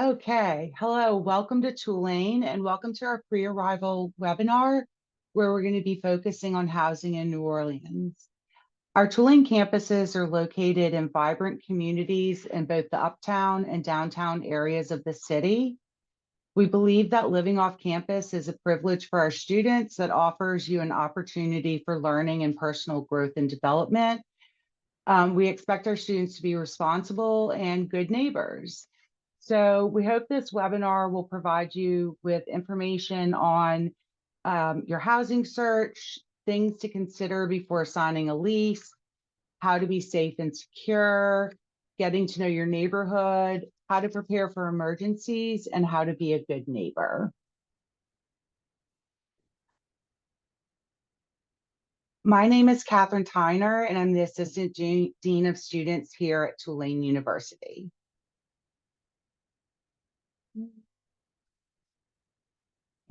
Okay, hello, welcome to Tulane and welcome to our pre-arrival webinar where we're going to be focusing on housing in New Orleans. Our Tulane campuses are located in vibrant communities in both the uptown and downtown areas of the city. We believe that living off campus is a privilege for our students that offers you an opportunity for learning and personal growth and development. We expect our students to be responsible and good neighbors. So we hope this webinar will provide you with information on your housing search, things to consider before signing a lease, how to be safe and secure, getting to know your neighborhood, how to prepare for emergencies, and how to be a good neighbor. My name is Catherine Tyner, and I'm the Assistant Dean of Students here at Tulane University.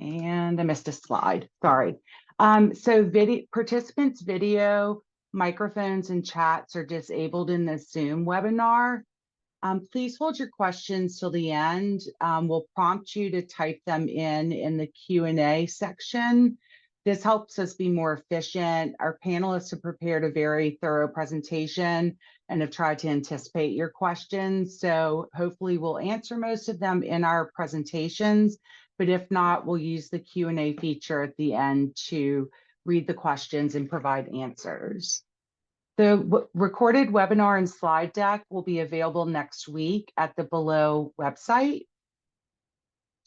And I missed a slide, sorry. So participants' video, microphones, and chats are disabled in this Zoom webinar. Please hold your questions till the end. We'll prompt you to type them in the Q&A section. This helps us be more efficient. Our panelists have prepared a very thorough presentation and have tried to anticipate your questions. So hopefully we'll answer most of them in our presentations, but if not, we'll use the Q&A feature at the end to read the questions and provide answers. The recorded webinar and slide deck will be available next week at the below website.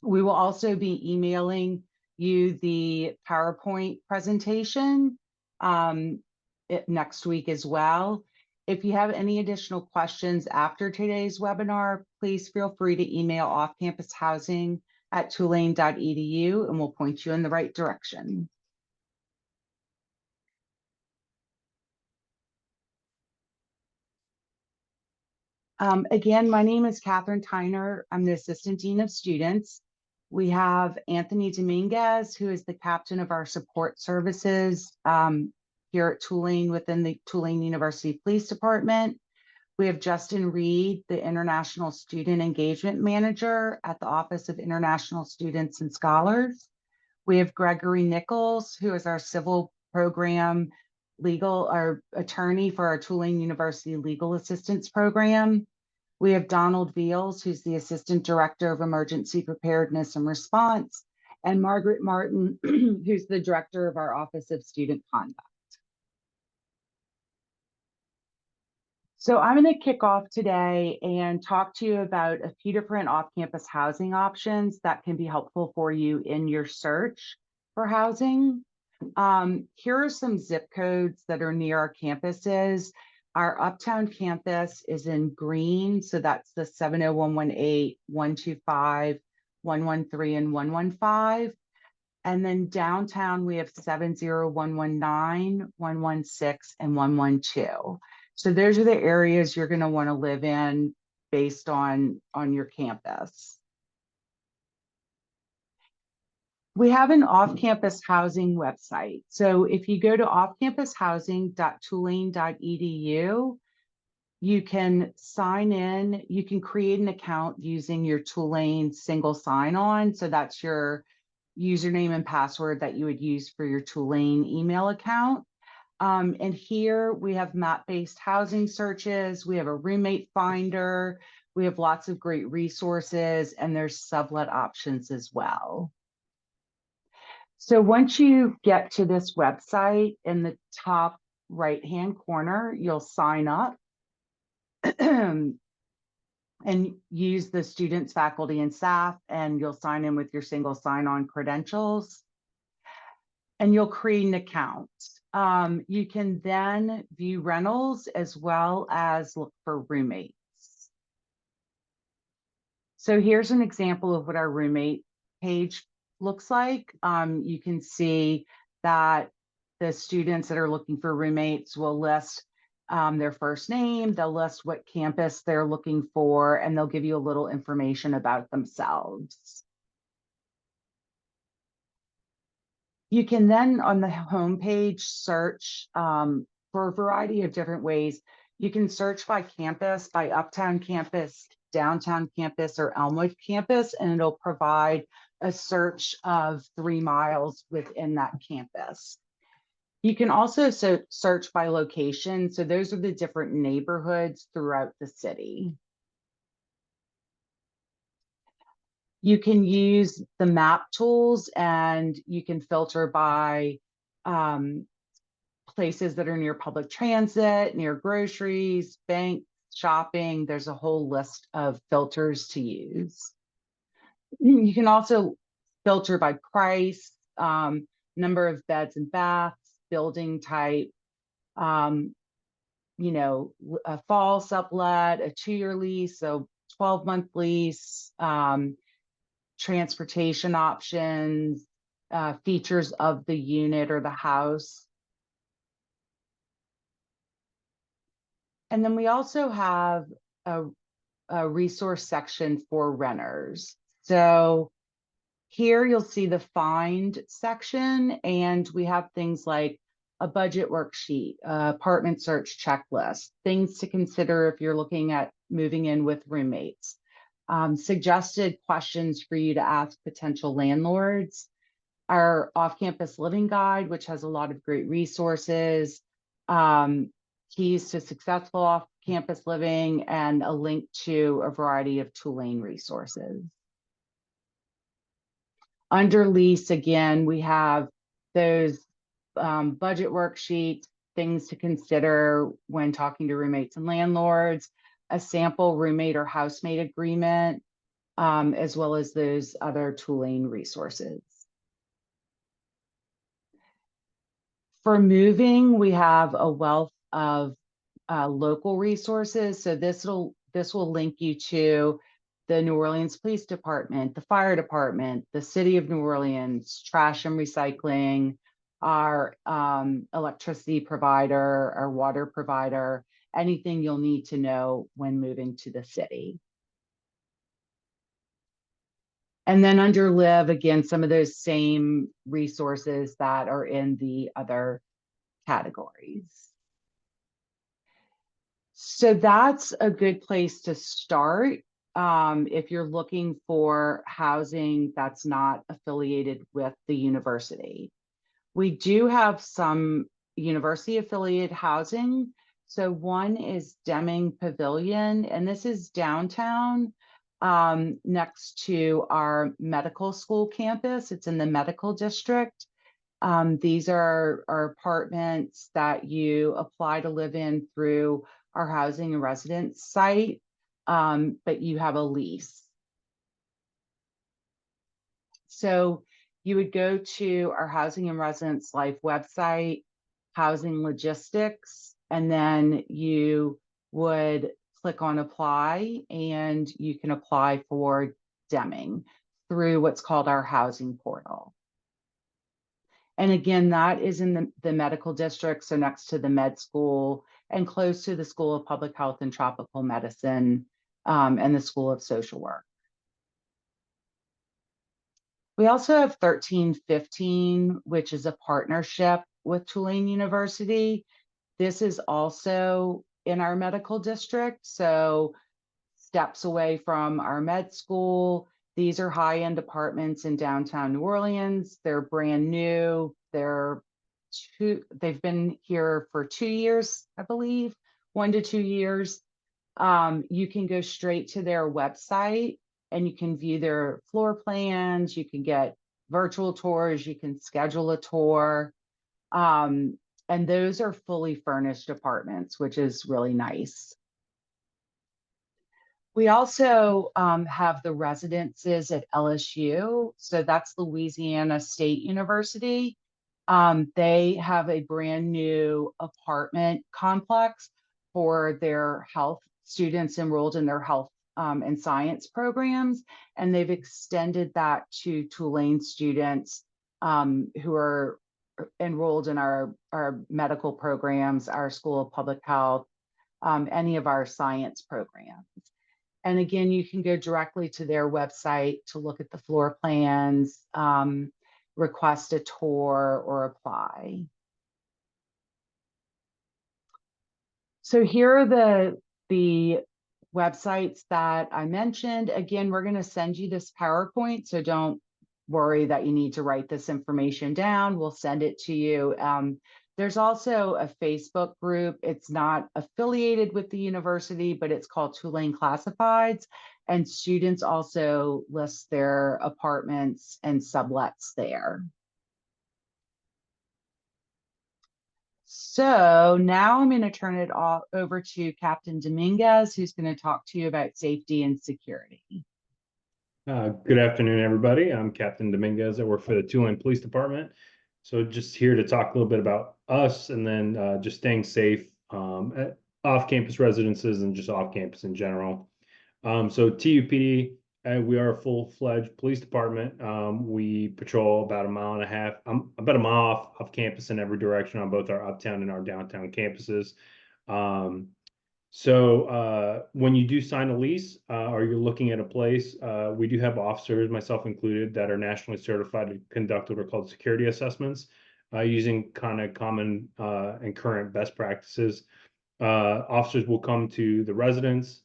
We will also be emailing you the PowerPoint presentation next week as well. If you have any additional questions after today's webinar, please feel free to email off-campus housing at tulane.edu and we'll point you in the right direction. Again, my name is Catherine Tyner. I'm the Assistant Dean of Students. We have Anthony Dominguez, who is the captain of our support services here at Tulane within the Tulane University Police Department. We have Justin Reid, the International Student Engagement Manager at the Office of International Students and Scholars. We have Gregory Nichols, who is our Civil Program our attorney for our Tulane University Legal Assistance Program. We have Donald Veals, who's the Assistant Director of Emergency Preparedness and Response, and Margaret Martin, who's the Director of our Office of Student Conduct. So I'm going to kick off today and talk to you about a few different off-campus housing options that can be helpful for you in your search for housing. Here are some zip codes that are near our campuses. Our Uptown campus is in green, so that's the 70118, 125, 113, and 115. And then downtown, we have 70119, 116, and 112. So those are the areas you're going to want to live in based on your campus. We have an off-campus housing website. So if you go to offcampushousing.tulane.edu, you can sign in, you can create an account using your Tulane single sign-on. So that's your username and password that you would use for your Tulane email account. And here we have map-based housing searches, we have a roommate finder, we have lots of great resources, and there's sublet options as well. So once you get to this website, in the top right-hand corner, you'll sign up and use the students, faculty, and staff, and you'll sign in with your single sign-on credentials, and you'll create an account. You can then view rentals as well as look for roommates. So here's an example of what our roommate page looks like. You can see that the students that are looking for roommates will list their first name, they'll list what campus they're looking for, and they'll give you a little information about themselves. You can then on the homepage search for a variety of different ways. You can search by campus, by Uptown campus, downtown campus or Elmwood campus, and it'll provide a search of 3 miles within that campus. You can also search by location. So those are the different neighborhoods throughout the city. You can use the map tools and you can filter by places that are near public transit, near groceries, banks, shopping. There's a whole list of filters to use. You can also filter by price, number of beds and baths, building type, you know, a fall sublet, a 2-year lease, so 12-month lease, transportation options, features of the unit or the house. And then we also have a resource section for renters. So here you'll see the find section, and we have things like a budget worksheet, apartment search checklist, things to consider if you're looking at moving in with roommates, suggested questions for you to ask potential landlords, our off-campus living guide, which has a lot of great resources, keys to successful off-campus living, and a link to a variety of Tulane resources. Under lease, again, we have those budget worksheets, things to consider when talking to roommates and landlords, a sample roommate or housemate agreement, as well as those other Tulane resources. For moving, we have a wealth of local resources. So this will link you to the New Orleans Police Department, the Fire Department, the City of New Orleans, trash and recycling, our electricity provider, our water provider, anything you'll need to know when moving to the city. And then under live, again, some of those same resources that are in the other categories. So that's a good place to start if you're looking for housing that's not affiliated with the university. We do have some university affiliated housing. So one is Deming Pavilion, and this is downtown next to our medical school campus. It's in the medical district. These are apartments that you apply to live in through our housing and residence site, but you have a lease. So you would go to our housing and residence life website, housing logistics, and then you would click on apply, and you can apply for Deming through what's called our housing portal. And again, that is in the medical district, so next to the med school and close to the School of Public Health and Tropical Medicine and the School of Social Work. We also have 1315, which is a partnership with Tulane University. This is also in our medical district, so steps away from our med school. These are high-end apartments in downtown New Orleans. They're brand new. They've been here for 2 years, I believe, 1 to 2 years. You can go straight to their website and you can view their floor plans. You can get virtual tours. You can schedule a tour. And those are fully furnished apartments, which is really nice. We also have the residences at LSU. So that's Louisiana State University. They have a brand new apartment complex for their health students enrolled in their health and science programs. And they've extended that to Tulane students who are enrolled in our medical programs, our School of Public Health, any of our science programs. And again, you can go directly to their website to look at the floor plans, request a tour, or apply. So here are the websites that I mentioned. Again, we're going to send you this PowerPoint, so don't worry that you need to write this information down. We'll send it to you. There's also a Facebook group. It's not affiliated with the university, but it's called Tulane Classifieds. And students also list their apartments and sublets there. So now I'm going to turn it over to Captain Dominguez, who's going to talk to you about safety and security. Good afternoon, everybody. I'm Captain Dominguez. I work for the Tulane Police Department. So just here to talk a little bit about us and then just staying safe at off-campus residences and just off-campus in general. So TUPD, we are a full-fledged police department. We patrol about a mile and a half, about a mile off campus in every direction on both our uptown and our downtown campuses. So when you do sign a lease or you're looking at a place, we do have officers, myself included, that are nationally certified to conduct what are called security assessments using kind of common and current best practices. Officers will come to the residence.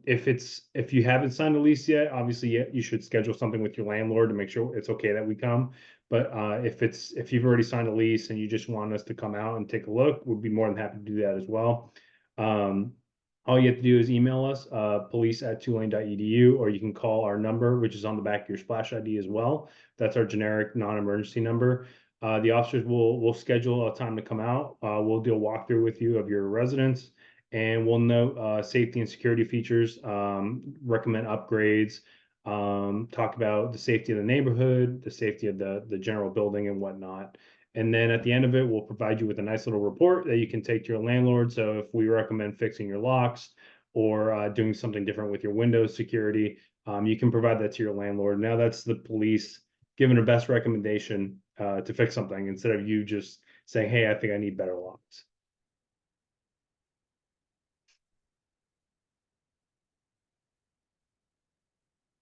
If you haven't signed a lease yet, obviously you should schedule something with your landlord to make sure it's okay that we come. But if you've already signed a lease and you just want us to come out and take a look, we'd be more than happy to do that as well. All you have to do is email us, police@tulane.edu, or you can call our number, which is on the back of your splash ID as well. That's our generic non-emergency number. The officers will schedule a time to come out. We'll do a walkthrough with you of your residence, and we'll note safety and security features, recommend upgrades, talk about the safety of the neighborhood, the safety of the general building and whatnot. And then at the end of it, we'll provide you with a nice little report that you can take to your landlord. So if we recommend fixing your locks or doing something different with your Windows security, you can provide that to your landlord. Now that's the police giving a best recommendation to fix something instead of you just saying, hey, I think I need better locks.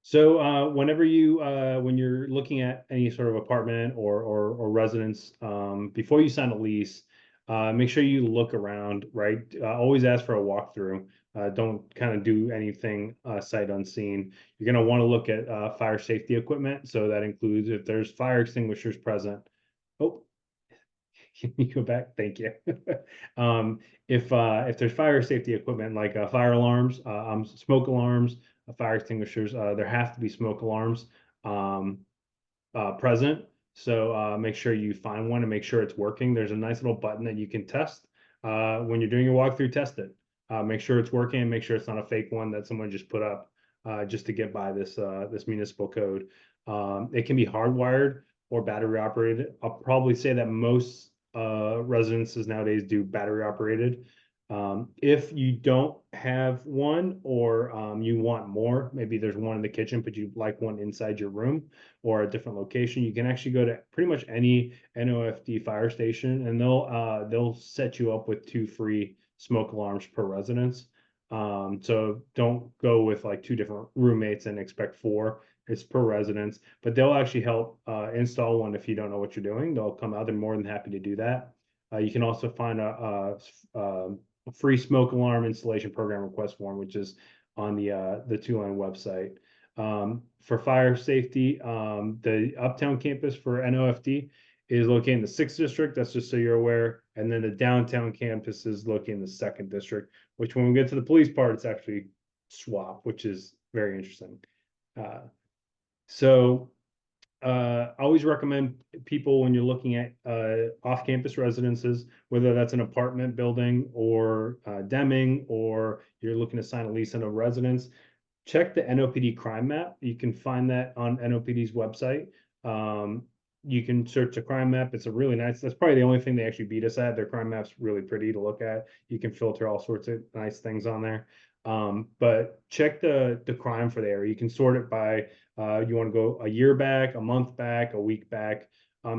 So whenever when you're looking at any sort of apartment or residence, before you sign a lease, make sure you look around, right? Always ask for a walkthrough. Don't kind of do anything sight unseen. You're going to want to look at fire safety equipment. So that includes if there's fire extinguishers present. Oh, can you go back? Thank you. If there's fire safety equipment like fire alarms, smoke alarms, fire extinguishers, there have to be smoke alarms present. So make sure you find one and make sure it's working. There's a nice little button that you can test when you're doing your walkthrough. Test it. Make sure it's working. Make sure it's not a fake one that someone just put up just to get by this municipal code. It can be hardwired or battery operated. I'll probably say that most residences nowadays do battery operated. If you don't have one or you want more, maybe there's one in the kitchen, but you'd like one inside your room or a different location, you can actually go to pretty much any NOFD fire station and they'll set you up with 2 free smoke alarms per residence. So don't go with like 2 different roommates and expect 4. It's per residence, but they'll actually help install one if you don't know what you're doing. They'll come out. They're more than happy to do that. You can also find a free smoke alarm installation program request form, which is on the Tulane website. For fire safety, the Uptown campus for NOFD is located in the 6th district. That's just so you're aware. And then the downtown campus is located in the 2nd district, which when we get to the police part, it's actually swap, which is very interesting. I always recommend people when you're looking at off-campus residences, whether that's an apartment building or Deming, or you're looking to sign a lease in a residence, check the NOPD crime map. You can find that on NOPD's website. You can search the crime map. It's a really nice, that's probably the only thing they actually beat us at. Their crime map's really pretty to look at. You can filter all sorts of nice things on there. But check the crime for the area. You can sort it by you want to go a year back, a month back, a week back.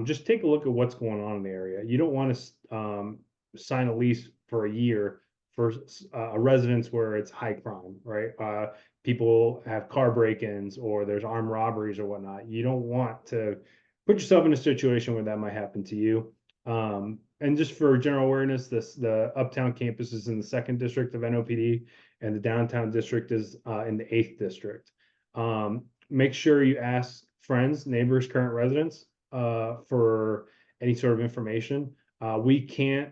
Just take a look at what's going on in the area. You don't want to sign a lease for a year for a residence where it's high crime, right? People have car break-ins or there's armed robberies or whatnot. You don't want to put yourself in a situation where that might happen to you. And just for general awareness, the Uptown campus is in the 2nd district of NOPD, and the downtown district is in the 8th district. Make sure you ask friends, neighbors, current residents for any sort of information. We can't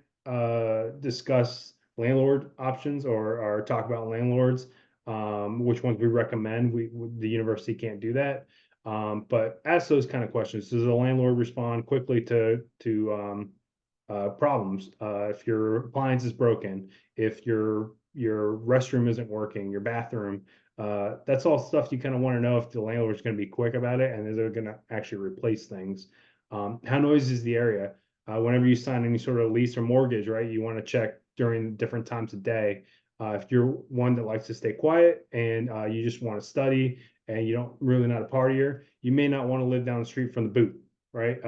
discuss landlord options or talk about landlords, which ones we recommend. The university can't do that. But ask those kind of questions. Does the landlord respond quickly to problems? If your appliance is broken, if your restroom isn't working, your bathroom, that's all stuff you kind of want to know if the landlord's going to be quick about it and is they're going to actually replace things. How noisy is the area? Whenever you sign any sort of lease or mortgage, right, you want to check during different times of day. If you're one that likes to stay quiet and you just want to study and you don't really not a partier, you may not want to live down the street from the boot, right?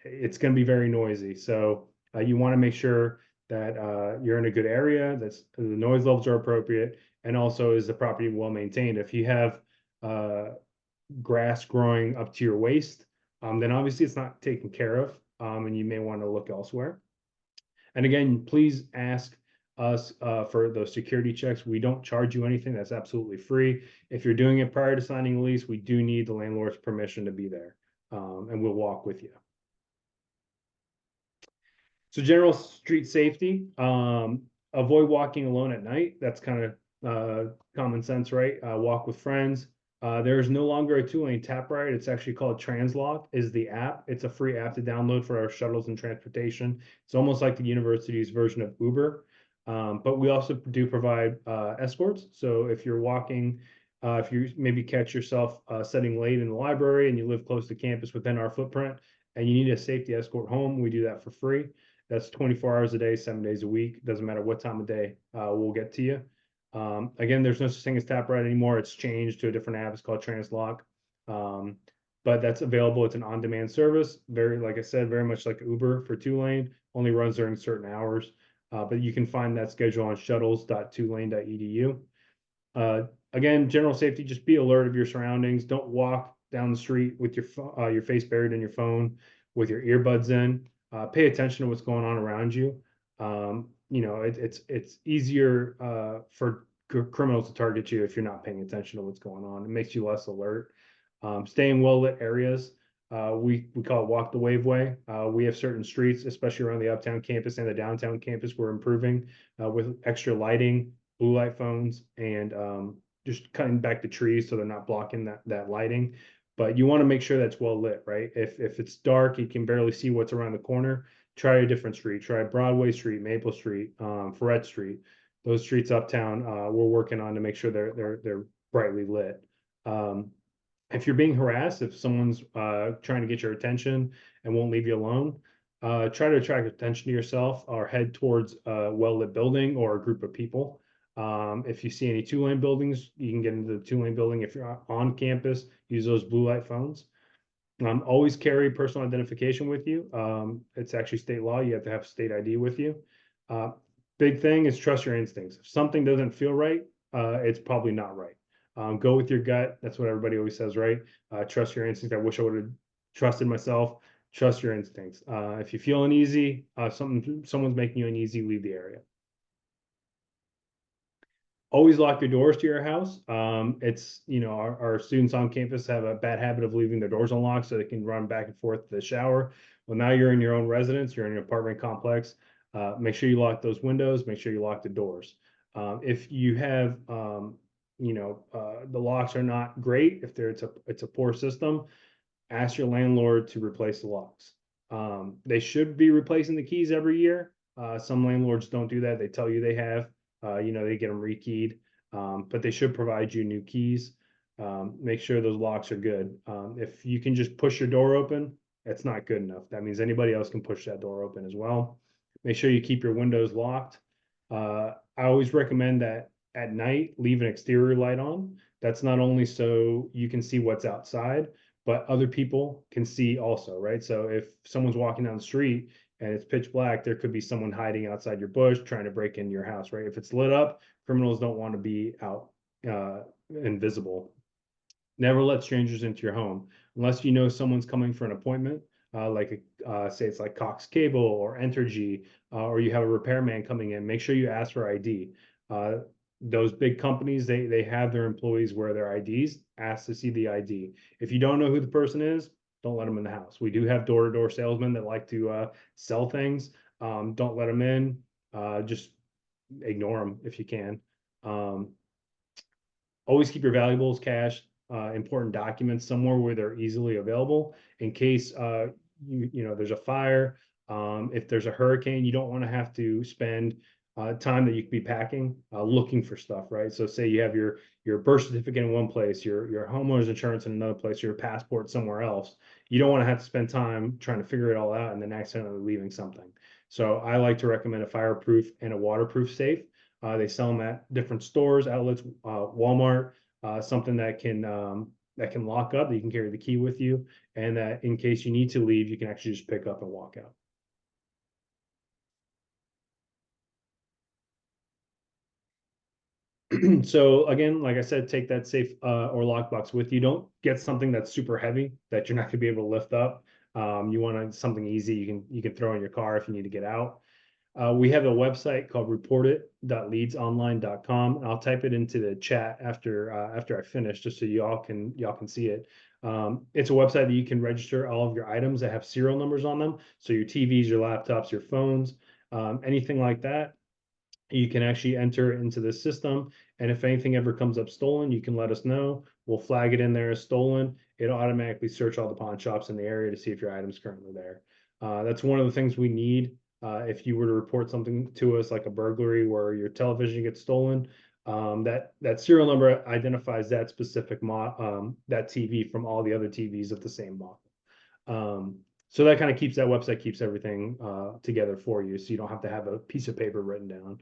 It's going to be very noisy. So you want to make sure that you're in a good area, that's the noise levels are appropriate, and also is the property well maintained. If you have grass growing up to your waist, then obviously it's not taken care of, and you may want to look elsewhere. And again, please ask us for those security checks. We don't charge you anything. That's absolutely free. If you're doing it prior to signing a lease, we do need the landlord's permission to be there, and we'll walk with you. So general street safety, avoid walking alone at night. That's kind of common sense, right? Walk with friends. There is no longer a two-lane tap right. It's actually called Translock is the app. It's a free app to download for our shuttles and transportation. It's almost like the university's version of Uber. But we also do provide escorts. So if you're walking, if you maybe catch yourself sitting late in the library and you live close to campus within our footprint and you need a safety escort home, we do that for free. That's 24 hours a day, 7 days a week. Doesn't matter what time of day, we'll get to you. Again, there's no such thing as tap right anymore. It's changed to a different app. It's called Translock. But that's available. It's an on-demand service. Very, like I said, very much like Uber for Tulane. Only runs during certain hours. But you can find that schedule on shuttles.tulane.edu. Again, general safety, just be alert of your surroundings. Don't walk down the street with your face buried in your phone with your earbuds in. Pay attention to what's going on around you. You know, it's easier for criminals to target you if you're not paying attention to what's going on. It makes you less alert. Stay in well-lit areas. We call it walk the wave way. We have certain streets, especially around the Uptown campus and the downtown campus, we're improving with extra lighting, blue light phones, and just cutting back the trees so they're not blocking that lighting. But you want to make sure that's well lit, right? If it's dark, you can barely see what's around the corner, try a different street. Try Broadway Street, Maple Street, Ferret Street. Those streets uptown, we're working on to make sure they're brightly lit. If you're being harassed, if someone's trying to get your attention and won't leave you alone, try to attract attention to yourself or head towards a well-lit building or a group of people. If you see any two-lane buildings, you can get into the two-lane building. If you're on campus, use those blue light phones. Always carry personal identification with you. It's actually state law. You have to have state ID with you. Big thing is trust your instincts. If something doesn't feel right, it's probably not right. Go with your gut. That's what everybody always says, right? Trust your instincts. I wish I would have trusted myself. Trust your instincts. If you feel uneasy, someone's making you uneasy, leave the area. Always lock your doors to your house. It's, you know, our students on campus have a bad habit of leaving their doors unlocked so they can run back and forth to the shower. Well, now you're in your own residence, you're in an apartment complex. Make sure you lock those windows, make sure you lock the doors. If you have, you know, the locks are not great, if it's a poor system, ask your landlord to replace the locks. They should be replacing the keys every year. Some landlords don't do that. They tell you they have. You know, they get them rekeyed, but they should provide you new keys. Make sure those locks are good. If you can just push your door open, that's not good enough. That means anybody else can push that door open as well. Make sure you keep your windows locked. I always recommend that at night, leave an exterior light on. That's not only so you can see what's outside, but other people can see also, right? So if someone's walking down the street and it's pitch black, there could be someone hiding outside your bush trying to break into your house, right? If it's lit up, criminals don't want to be out invisible. Never let strangers into your home unless you know someone's coming for an appointment. say it's like Cox Cable or Entergy, or you have a repairman coming in, make sure you ask for ID. Those big companies, they have their employees wear their IDs, ask to see the ID. If you don't know who the person is, don't let them in the house. We do have door-to-door salesmen that like to sell things. Don't let them in. Just ignore them if you can. Always keep your valuables, cash, important documents somewhere where they're easily available in case there's a fire. If there's a hurricane, you don't want to have to spend time that you could be packing looking for stuff, right? So say you have your birth certificate in one place, your homeowner's insurance in another place, your passport somewhere else. You don't want to have to spend time trying to figure it all out and then accidentally leaving something. So I like to recommend a fireproof and a waterproof safe. They sell them at different stores, outlets, Walmart, something that can lock up, that you can carry the key with you, and that in case you need to leave, you can actually just pick up and walk out. So again, like I said, take that safe or lockbox with you. Don't get something that's super heavy that you're not going to be able to lift up. You want something easy you can throw in your car if you need to get out. We have a website called reportit.leadsonline.com, and I'll type it into the chat after I finish, just so y'all can see it. It's a website that you can register all of your items that have serial numbers on them. So your TVs, your laptops, your phones, anything like that, you can actually enter it into the system. And if anything ever comes up stolen, you can let us know. We'll flag it in there as stolen. It'll automatically search all the pawn shops in the area to see if your item's currently there. That's one of the things we need. If you were to report something to us like a burglary where your television gets stolen, that serial number identifies that specific that TV from all the other TVs of the same model. So that kind of keeps that website keeps everything together for you, so you don't have to have a piece of paper written down.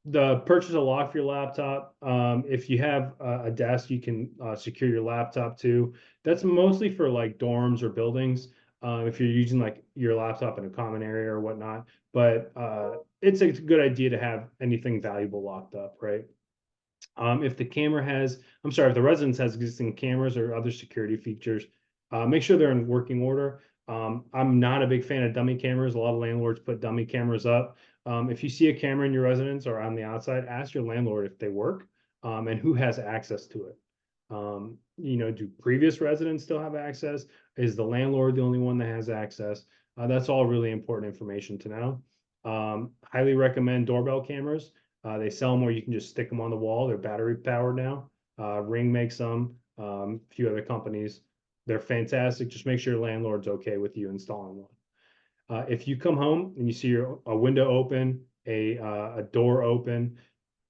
The purchase a lock for your laptop. If you have a desk, you can secure your laptop to. That's mostly for like dorms or buildings. If you're using like your laptop in a common area or whatnot, but it's a good idea to have anything valuable locked up, right? If the residence has existing cameras or other security features, make sure they're in working order. I'm not a big fan of dummy cameras. A lot of landlords put dummy cameras up. If you see a camera in your residence or on the outside, ask your landlord if they work, and who has access to it. Do previous residents still have access? Is the landlord the only one that has access? That's all really important information to know. Highly recommend doorbell cameras. They sell them where you can just stick them on the wall. They're battery powered now. Ring makes them, a few other companies. They're fantastic. Just make sure your landlord's okay with you installing one. If you come home and you see a window open, a door open,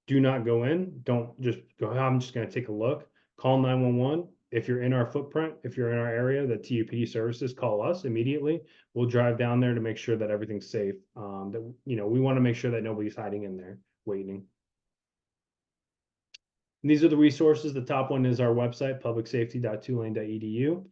do not go in. Don't just go, I'm just going to take a look. Call 911. If you're in our footprint, if you're in our area, the TUPD services, call us immediately. We'll drive down there to make sure that everything's safe. We want to make sure that nobody's hiding in there waiting. And these are the resources. The top one is our website, publicsafety.tulane.edu.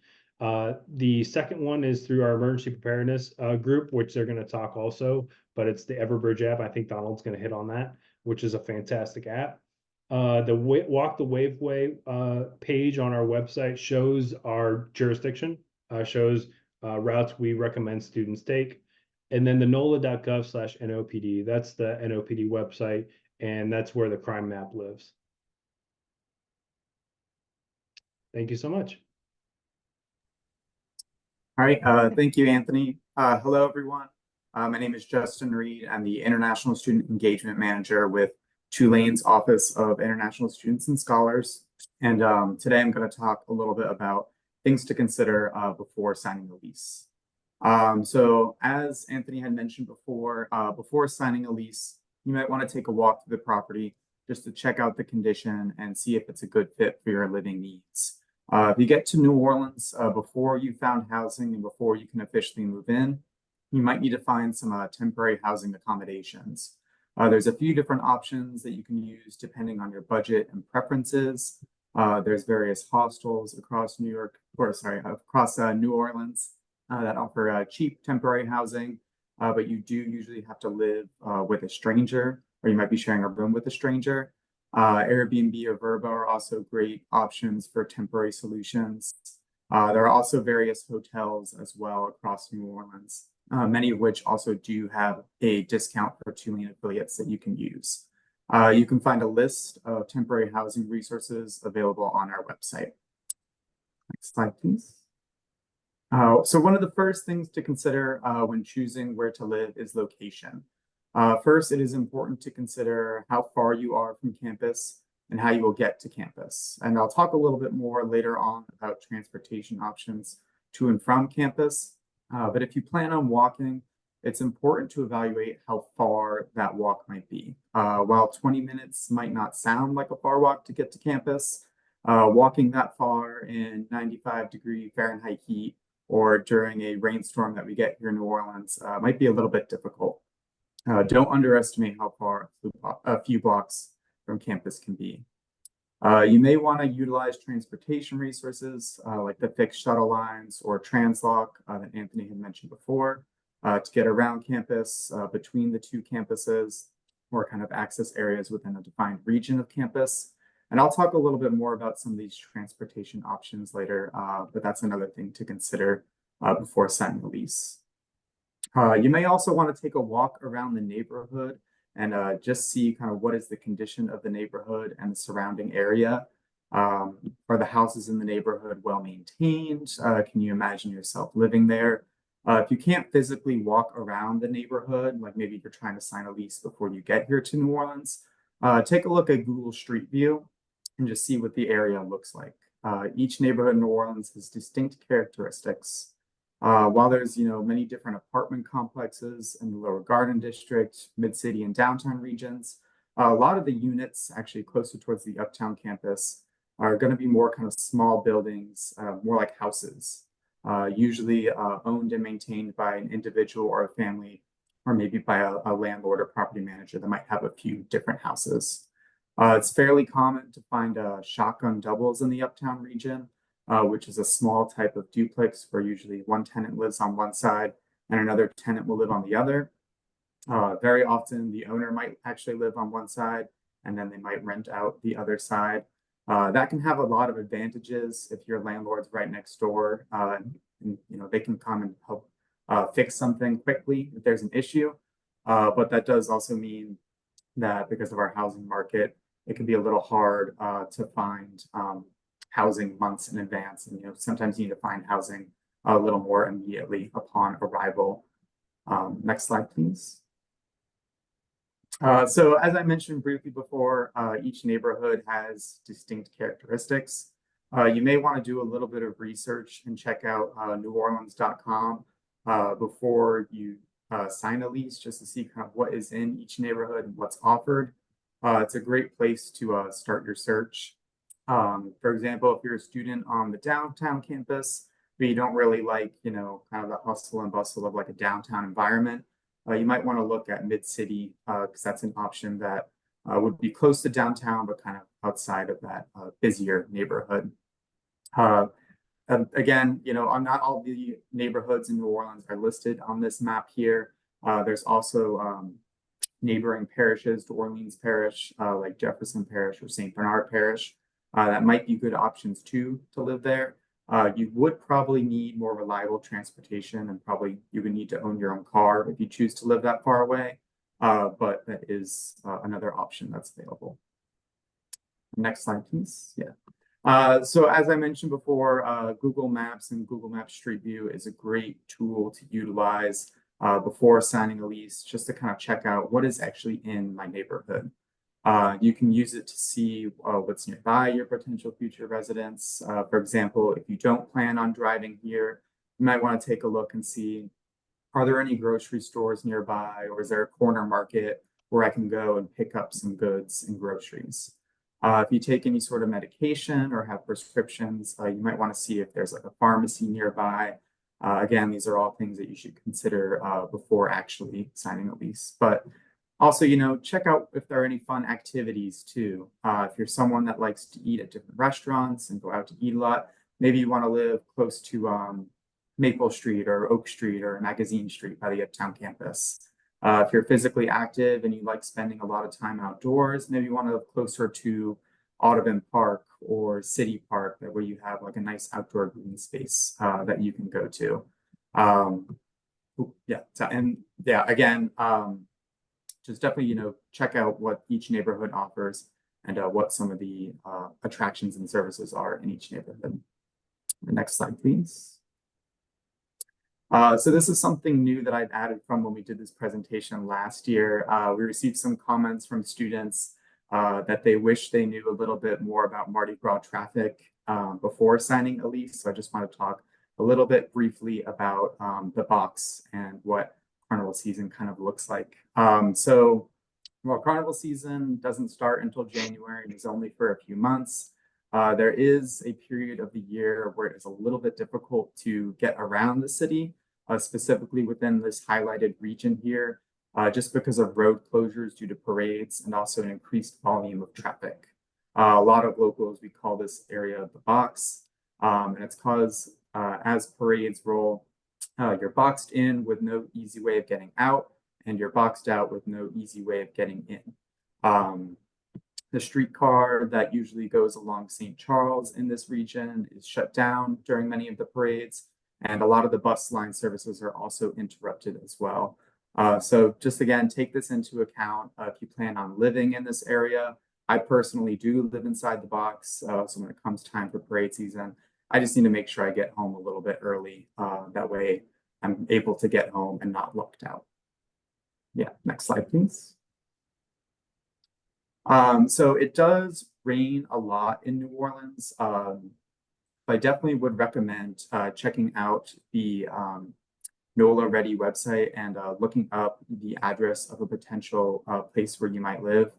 The second one is through our emergency preparedness group, which they're going to talk also, but it's the Everbridge app. I think Donald's going to hit on that, which is a fantastic app. The Walk the Waveway page on our website shows our jurisdiction, shows routes we recommend students take. And then the NOLA.gov/NOPD, that's the NOPD website, and that's where the crime map lives. Thank you so much. All right, thank you, Anthony. Hello, everyone. My name is Justin Reid. I'm the International Student Engagement Manager with Tulane's Office of International Students and Scholars. And today I'm going to talk a little bit about things to consider before signing a lease. So as Anthony had mentioned before signing a lease, you might want to take a walk through the property just to check out the condition and see if it's a good fit for your living needs. If you get to New Orleans before you found housing and before you can officially move in, you might need to find some temporary housing accommodations. There's a few different options that you can use depending on your budget and preferences. There's various hostels across New Orleans that offer cheap temporary housing, but you do usually have to live with a stranger, or you might be sharing a room with a stranger. Airbnb or Vrbo are also great options for temporary solutions. There are also various hotels as well across New Orleans, many of which also do have a discount for Tulane affiliates that you can use. You can find a list of temporary housing resources available on our website. Next slide, please. So one of the first things to consider when choosing where to live is location. First, it is important to consider how far you are from campus and how you will get to campus. And I'll talk a little bit more later on about transportation options to and from campus. But if you plan on walking, it's important to evaluate how far that walk might be. While 20 minutes might not sound like a far walk to get to campus, walking that far in 95-degree Fahrenheit heat or during a rainstorm that we get here in New Orleans might be a little bit difficult. Don't underestimate how far a few blocks from campus can be. You may want to utilize transportation resources like the fixed shuttle lines or Translock that Anthony had mentioned before to get around campus, between the two campuses, or kind of access areas within a defined region of campus. And I'll talk a little bit more about some of these transportation options later, but that's another thing to consider before signing a lease. You may also want to take a walk around the neighborhood and just see kind of what is the condition of the neighborhood and the surrounding area. Are the houses in the neighborhood well maintained? Can you imagine yourself living there? If you can't physically walk around the neighborhood, like maybe you're trying to sign a lease before you get here to New Orleans, take a look at Google Street View and just see what the area looks like. Each neighborhood in New Orleans has distinct characteristics. While there's many different apartment complexes in the Lower Garden District, Mid-City, and downtown regions, a lot of the units actually closer towards the Uptown campus are going to be more kind of small buildings, more like houses, usually owned and maintained by an individual or a family, or maybe by a landlord or property manager that might have a few different houses. It's fairly common to find shotgun doubles in the Uptown region, which is a small type of duplex where usually one tenant lives on one side and another tenant will live on the other. Very often the owner might actually live on one side and then they might rent out the other side. That can have a lot of advantages if your landlord's right next door. And, they can come and help fix something quickly if there's an issue. But that does also mean that because of our housing market, it can be a little hard to find housing months in advance. And sometimes you need to find housing a little more immediately upon arrival. Next slide, please. So as I mentioned briefly before, each neighborhood has distinct characteristics. You may want to do a little bit of research and check out neworleans.com before you sign a lease, just to see kind of what is in each neighborhood and what's offered. It's a great place to start your search. For example, if you're a student on the downtown campus, but you don't really like, kind of the hustle and bustle of like a downtown environment, you might want to look at Mid-City because that's an option that would be close to downtown, but kind of outside of that busier neighborhood. Again, not all the neighborhoods in New Orleans are listed on this map here. There's also neighboring parishes to Orleans Parish, like Jefferson Parish or St. Bernard Parish. That might be good options too to live there. You would probably need more reliable transportation, and probably you would need to own your own car if you choose to live that far away. But that is another option that's available. Next slide, please. Yeah. So as I mentioned before, Google Maps and Google Maps Street View is a great tool to utilize before signing a lease, just to kind of check out what is actually in my neighborhood. You can use it to see what's nearby your potential future residents. For example, if you don't plan on driving here, you might want to take a look and see, are there any grocery stores nearby, or is there a corner market where I can go and pick up some goods and groceries? If you take any sort of medication or have prescriptions, you might want to see if there's like a pharmacy nearby. Again, these are all things that you should consider before actually signing a lease. But also, check out if there are any fun activities too. If you're someone that likes to eat at different restaurants and go out to eat a lot, maybe you want to live close to Maple Street or Oak Street or Magazine Street by the Uptown campus. If you're physically active and you like spending a lot of time outdoors, maybe you want to live closer to Audubon Park or city park where you have like a nice outdoor green space that you can go to. Again, just definitely, check out what each neighborhood offers and what some of the attractions and services are in each neighborhood. The next slide, please. So this is something new that I've added from when we did this presentation last year. We received some comments from students that they wish they knew a little bit more about Mardi Gras traffic before signing a lease. So I just want to talk a little bit briefly about the box and what carnival season kind of looks like. Well, carnival season doesn't start until January and is only for a few months. There is a period of the year where it's a little bit difficult to get around the city, specifically within this highlighted region here, just because of road closures due to parades and also an increased volume of traffic. A lot of locals, we call this area the box, and it's because as parades roll, you're boxed in with no easy way of getting out, and you're boxed out with no easy way of getting in. The streetcar that usually goes along St. Charles in this region is shut down during many of the parades, and a lot of the bus line services are also interrupted as well. So just again, take this into account if you plan on living in this area. I personally do live inside the box, so when it comes time for parade season, I just need to make sure I get home a little bit early. That way I'm able to get home and not locked out. Yeah, next slide, please. So it does rain a lot in New Orleans. I definitely would recommend checking out the NOLA Ready website and looking up the address of a potential place where you might live,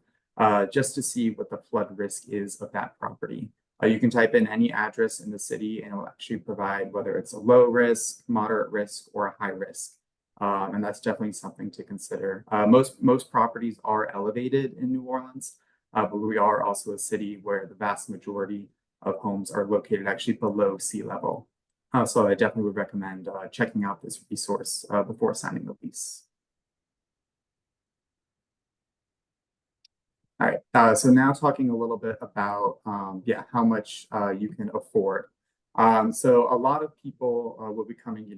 just to see what the flood risk is of that property. You can type in any address in the city and it will actually provide whether it's a low risk, moderate risk, or a high risk. And that's definitely something to consider. Most properties are elevated in New Orleans, but we are also a city where the vast majority of homes are located actually below sea level. So I definitely would recommend checking out this resource before signing the lease. All right, so now talking a little bit about how much you can afford. So a lot of people will be coming,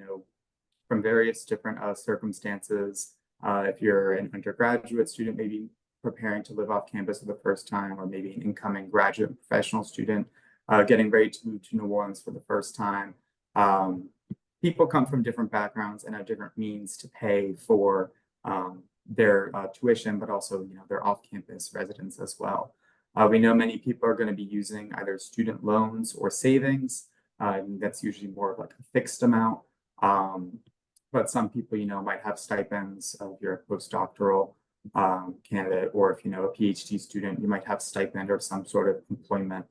from various different circumstances. If you're an undergraduate student, maybe preparing to live off campus for the first time, or maybe an incoming graduate professional student getting ready to move to New Orleans for the first time. People come from different backgrounds and have different means to pay for their tuition, but also their off-campus residence as well. We know many people are going to be using either student loans or savings. That's usually more of like a fixed amount. But some people, might have stipends if you're a postdoctoral candidate, or if a PhD student, you might have stipend or some sort of employment.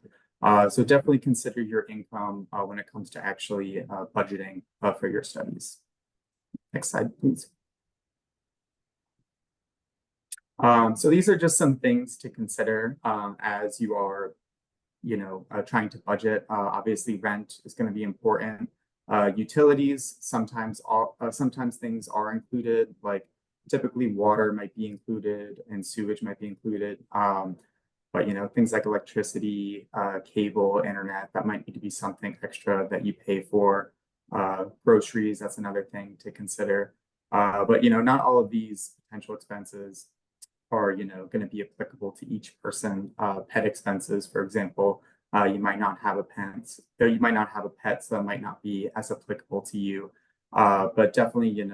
So definitely consider your income when it comes to actually budgeting for your studies. Next slide, please. So these are just some things to consider as you are, trying to budget. Obviously, rent is going to be important. Utilities, sometimes things are included, like typically water might be included and sewage might be included. But things like electricity, cable, internet, that might need to be something extra that you pay for. Groceries, that's another thing to consider. But not all of these potential expenses are going to be applicable to each person. Pet expenses, for example, you might not have a pet, so that might not be as applicable to you. But definitely,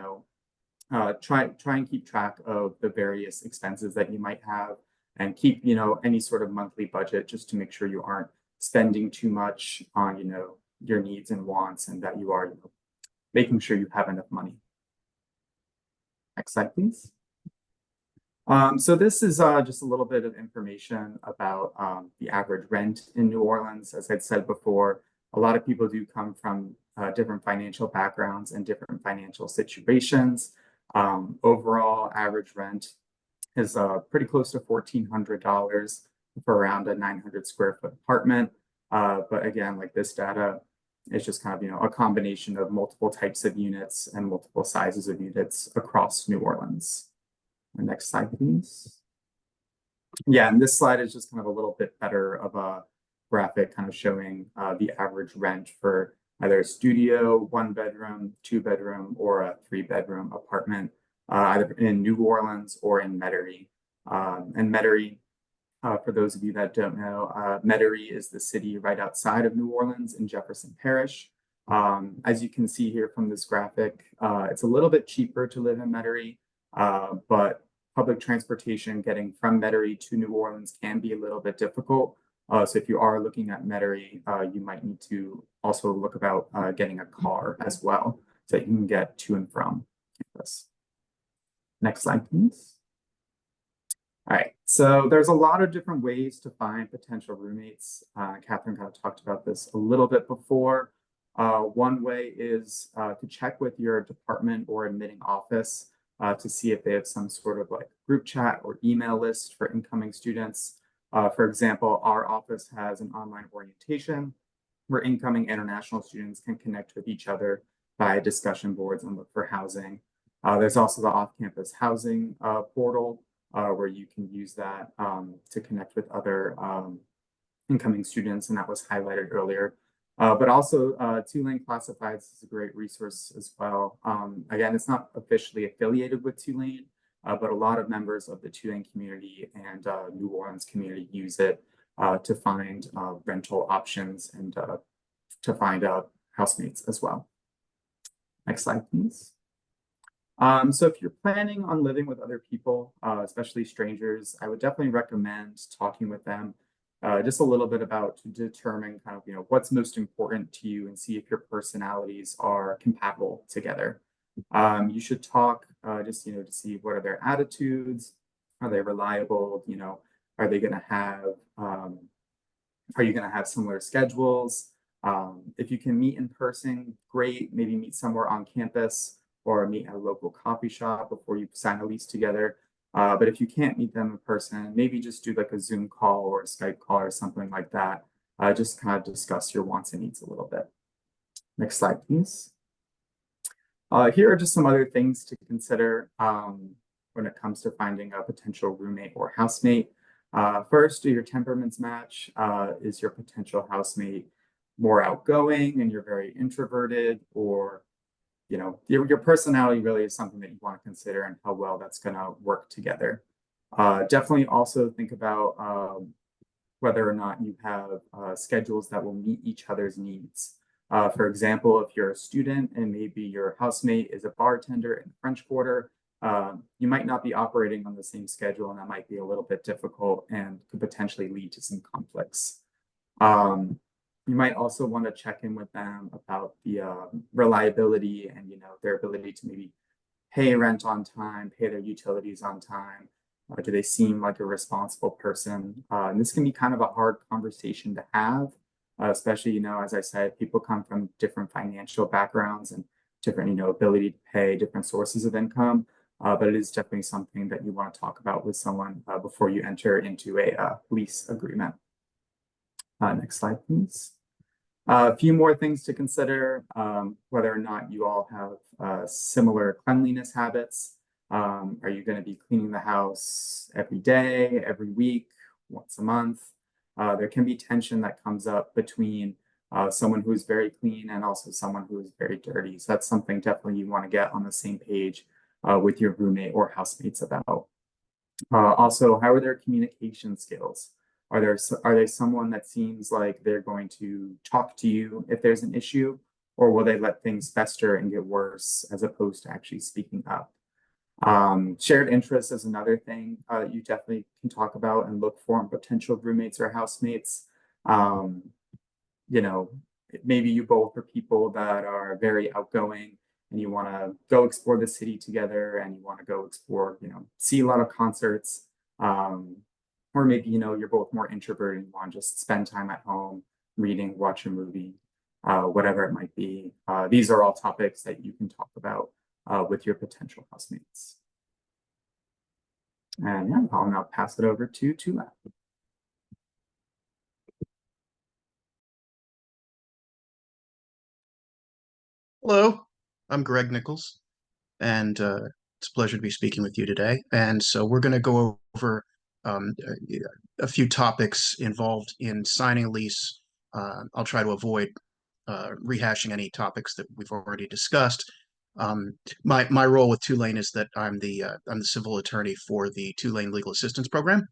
try and keep track of the various expenses that you might have, and keep any sort of monthly budget, just to make sure you aren't spending too much on your needs and wants, and that you are making sure you have enough money. Next slide, please. So this is just a little bit of information about the average rent in New Orleans. As I'd said before, a lot of people do come from different financial backgrounds and different financial situations. Overall, average rent is pretty close to $1,400 for around a 900 square foot apartment. But again, like this data is just kind of, a combination of multiple types of units and multiple sizes of units across New Orleans. The next slide, please. Yeah, and this slide is just kind of a little bit better of a graphic kind of showing the average rent for either a studio, 1-bedroom, 2-bedroom, or a 3-bedroom apartment, either in New Orleans or in Metairie. And Metairie, for those of you that don't know, Metairie is the city right outside of New Orleans in Jefferson Parish. As you can see here from this graphic, it's a little bit cheaper to live in Metairie, but public transportation getting from Metairie to New Orleans can be a little bit difficult. So if you are looking at Metairie, you might need to also look about getting a car as well, so that you can get to and from campus. Next slide, please. All right, so there's a lot of different ways to find potential roommates. Catherine kind of talked about this a little bit before. One way is to check with your department or admitting office to see if they have some sort of like group chat or email list for incoming students. For example, our office has an online orientation where incoming international students can connect with each other via discussion boards and look for housing. There's also the off-campus housing portal where you can use that to connect with other incoming students, and that was highlighted earlier. But also Tulane Classifieds is a great resource as well. Again, it's not officially affiliated with Tulane, but a lot of members of the Tulane community and New Orleans community use it to find rental options and to find housemates as well. Next slide, please. So if you're planning on living with other people, especially strangers, I would definitely recommend talking with them just a little bit about to determine kind of, what's most important to you and see if your personalities are compatible together. You should talk just, to see what are their attitudes, are they reliable, are they going to have, are you going to have similar schedules? If you can meet in person, great, maybe meet somewhere on campus or meet at a local coffee shop before you sign a lease together. But if you can't meet them in person, maybe just do like a Zoom call or a Skype call or something like that. Just kind of discuss your wants and needs a little bit. Next slide, please. Here are just some other things to consider when it comes to finding a potential roommate or housemate. First, do your temperaments match? Is your potential housemate more outgoing and you're very introverted, or your personality really is something that you want to consider and how well that's going to work together. Definitely also think about whether or not you have schedules that will meet each other's needs. For example, if you're a student and maybe your housemate is a bartender in the French Quarter, you might not be operating on the same schedule, and that might be a little bit difficult and could potentially lead to some conflicts. You might also want to check in with them about the reliability and their ability to maybe pay rent on time, pay their utilities on time. Do they seem like a responsible person? And this can be kind of a hard conversation to have, especially as I said, people come from different financial backgrounds and different ability to pay, different sources of income. But it is definitely something that you want to talk about with someone before you enter into a lease agreement. Next slide, please. A few more things to consider, whether or not you all have similar cleanliness habits. Are you going to be cleaning the house every day, every week, once a month? There can be tension that comes up between someone who is very clean and also someone who is very dirty. So that's something definitely you want to get on the same page with your roommate or housemates about. Also, how are their communication skills? Are they someone that seems like they're going to talk to you if there's an issue, or will they let things fester and get worse as opposed to actually speaking up? Shared interests is another thing you definitely can talk about and look for in potential roommates or housemates. Maybe you both are people that are very outgoing and you want to go explore the city together and you want to go explore, see a lot of concerts. Or maybe, you're both more introverted and you want to just spend time at home, reading, watch a movie, whatever it might be. These are all topics that you can talk about with your potential housemates. And yeah, I'll now pass it over to Tulane. Hello, I'm Greg Nichols, and it's a pleasure to be speaking with you today. And so we're going to go over a few topics involved in signing a lease. I'll try to avoid rehashing any topics that we've already discussed. My role with Tulane is that I'm the civil attorney for the Tulane Legal Assistance Program,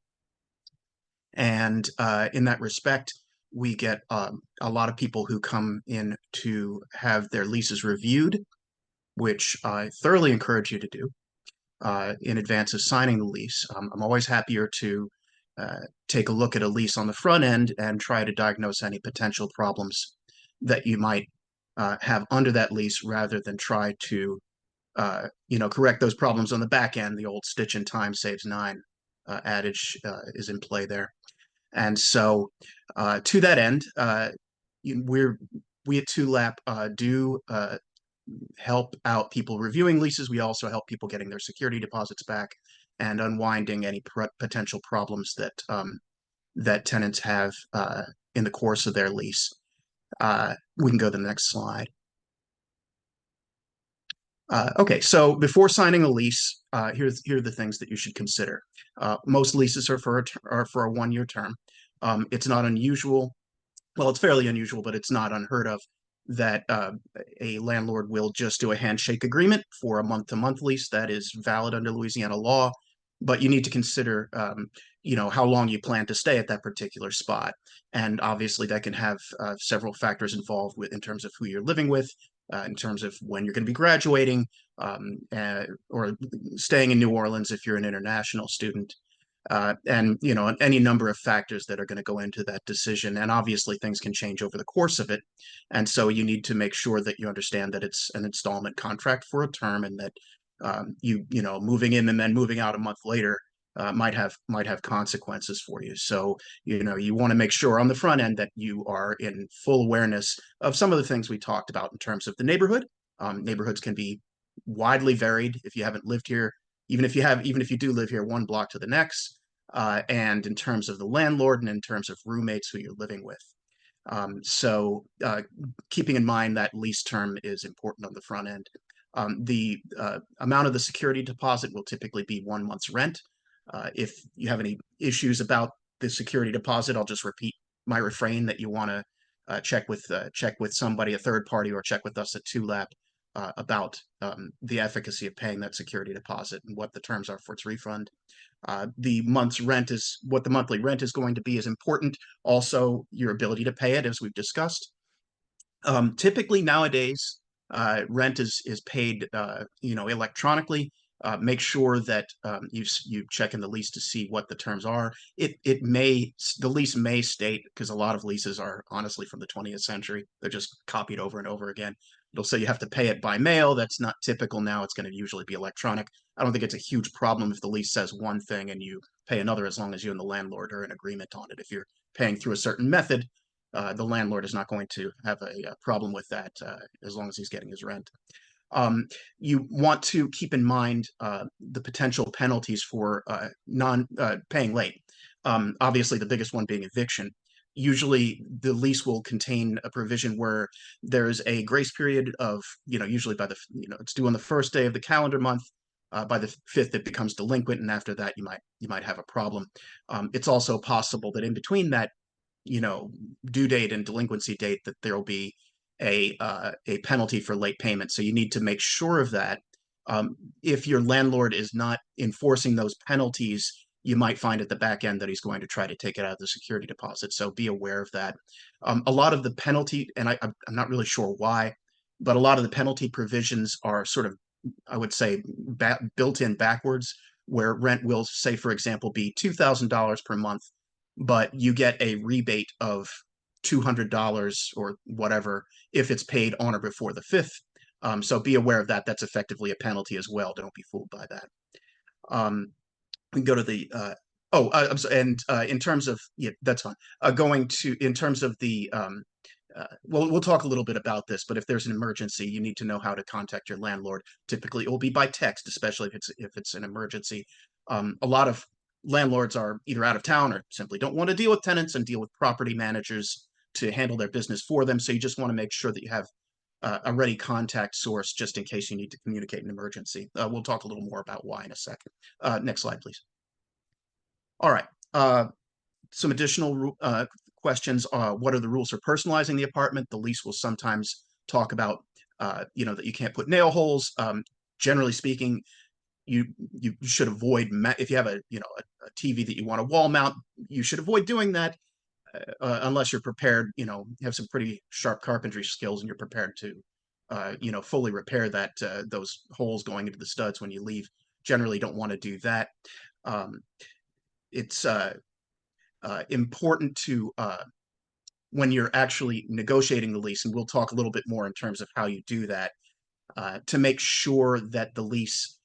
and in that respect, we get a lot of people who come in to have their leases reviewed, which I thoroughly encourage you to do in advance of signing the lease. I'm always happier to take a look at a lease on the front end and try to diagnose any potential problems that you might have under that lease, rather than try to correct those problems on the back end. The old stitch in time saves nine adage is in play there. And so to that end, we at TULAP do help out people reviewing leases. We also help people getting their security deposits back and unwinding any potential problems that that tenants have in the course of their lease. We can go to the next slide. Okay, so before signing a lease, here are the things that you should consider. Most leases are for a one-year term. It's not unusual. Well, it's fairly unusual, but it's not unheard of that a landlord will just do a handshake agreement for a month-to-month lease that is valid under Louisiana law. But you need to consider, how long you plan to stay at that particular spot, and obviously that can have several factors involved in terms of who you're living with, in terms of when you're going to be graduating, or staying in New Orleans if you're an international student. And any number of factors that are going to go into that decision, and obviously things can change over the course of it, and so you need to make sure that you understand that it's an installment contract for a term, and that moving in and then moving out a month later might have consequences for you. So you want to make sure on the front end that you are in full awareness of some of the things we talked about in terms of the neighborhood. Neighborhoods can be widely varied if you haven't lived here. Even if you do live here, one block to the next, and in terms of the landlord and in terms of roommates who you're living with. So keeping in mind that lease term is important on the front end. The amount of the security deposit will typically be 1 month's rent. If you have any issues about the security deposit, I'll just repeat my refrain that you want to check with somebody, a third party, or check with us at TULAP about the efficacy of paying that security deposit and what the terms are for its refund. The monthly rent is going to be is important. Also, your ability to pay it, as we've discussed. Typically nowadays, rent is paid electronically. Make sure that you check in the lease to see what the terms are. The lease may state, because a lot of leases are honestly from the 20th century, they're just copied over and over again. It'll say you have to pay it by mail. That's not typical now. It's going to usually be electronic. I don't think it's a huge problem if the lease says one thing and you pay another, as long as you and the landlord are in agreement on it. If you're paying through a certain method, the landlord is not going to have a problem with that, as long as he's getting his rent. You want to keep in mind the potential penalties for paying late. Obviously, the biggest one being eviction. Usually, the lease will contain a provision where there's a grace period of, usually by it's due on the first day of the calendar month. By the 5th, it becomes delinquent, and after that, you might have a problem. It's also possible that in between that, due date and delinquency date, that there will be a penalty for late payment. So you need to make sure of that. If your landlord is not enforcing those penalties, you might find at the back end that he's going to try to take it out of the security deposit. So be aware of that. A lot of the penalty, and I'm not really sure why, but a lot of the penalty provisions are sort of, I would say, built in backwards, where rent will, say, for example, be $2,000 per month, but you get a rebate of $200 or whatever if it's paid on or before the 5th. So be aware of that. That's effectively a penalty as well. Don't be fooled by that. We can go to the I'm sorry, and in terms of, yeah, that's fine. In terms of the we'll talk a little bit about this, but if there's an emergency, you need to know how to contact your landlord. Typically, it will be by text, especially if it's an emergency. A lot of landlords are either out of town or simply don't want to deal with tenants and deal with property managers to handle their business for them. So you just want to make sure that you have a ready contact source just in case you need to communicate an emergency. We'll talk a little more about why in a second. Next slide, please. All right. Some additional questions. What are the rules for personalizing the apartment? The lease will sometimes talk about, that you can't put nail holes. Generally speaking, you should avoid if you have a TV that you want to wall mount, you should avoid doing that unless you're prepared. Have some pretty sharp carpentry skills and you're prepared to fully repair that those holes going into the studs when you leave. Generally, don't want to do that. It's important to when you're actually negotiating the lease, and we'll talk a little bit more in terms of how you do that, to make sure that the lease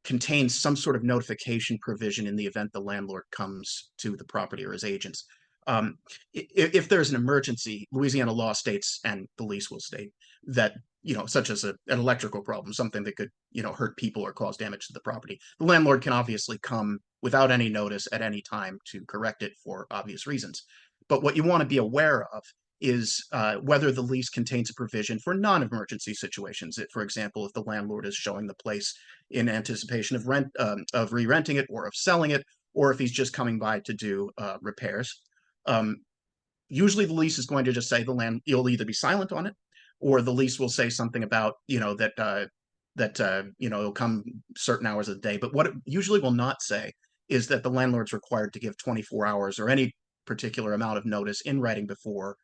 contains some sort of notification provision in the event the landlord comes to the property or his agents. If there's an emergency, Louisiana law states, and the lease will state, that such as an electrical problem, something that could hurt people or cause damage to the property, the landlord can obviously come without any notice at any time to correct it for obvious reasons. But what you want to be aware of is whether the lease contains a provision for non-emergency situations. For example, if the landlord is showing the place in anticipation of of re-renting it or of selling it, or if he's just coming by to do repairs. Usually the lease is going to just say you'll either be silent on it, or the lease will say something about that it'll come certain hours of the day. But what it usually will not say is that the landlord's required to give 24 hours or any particular amount of notice in writing before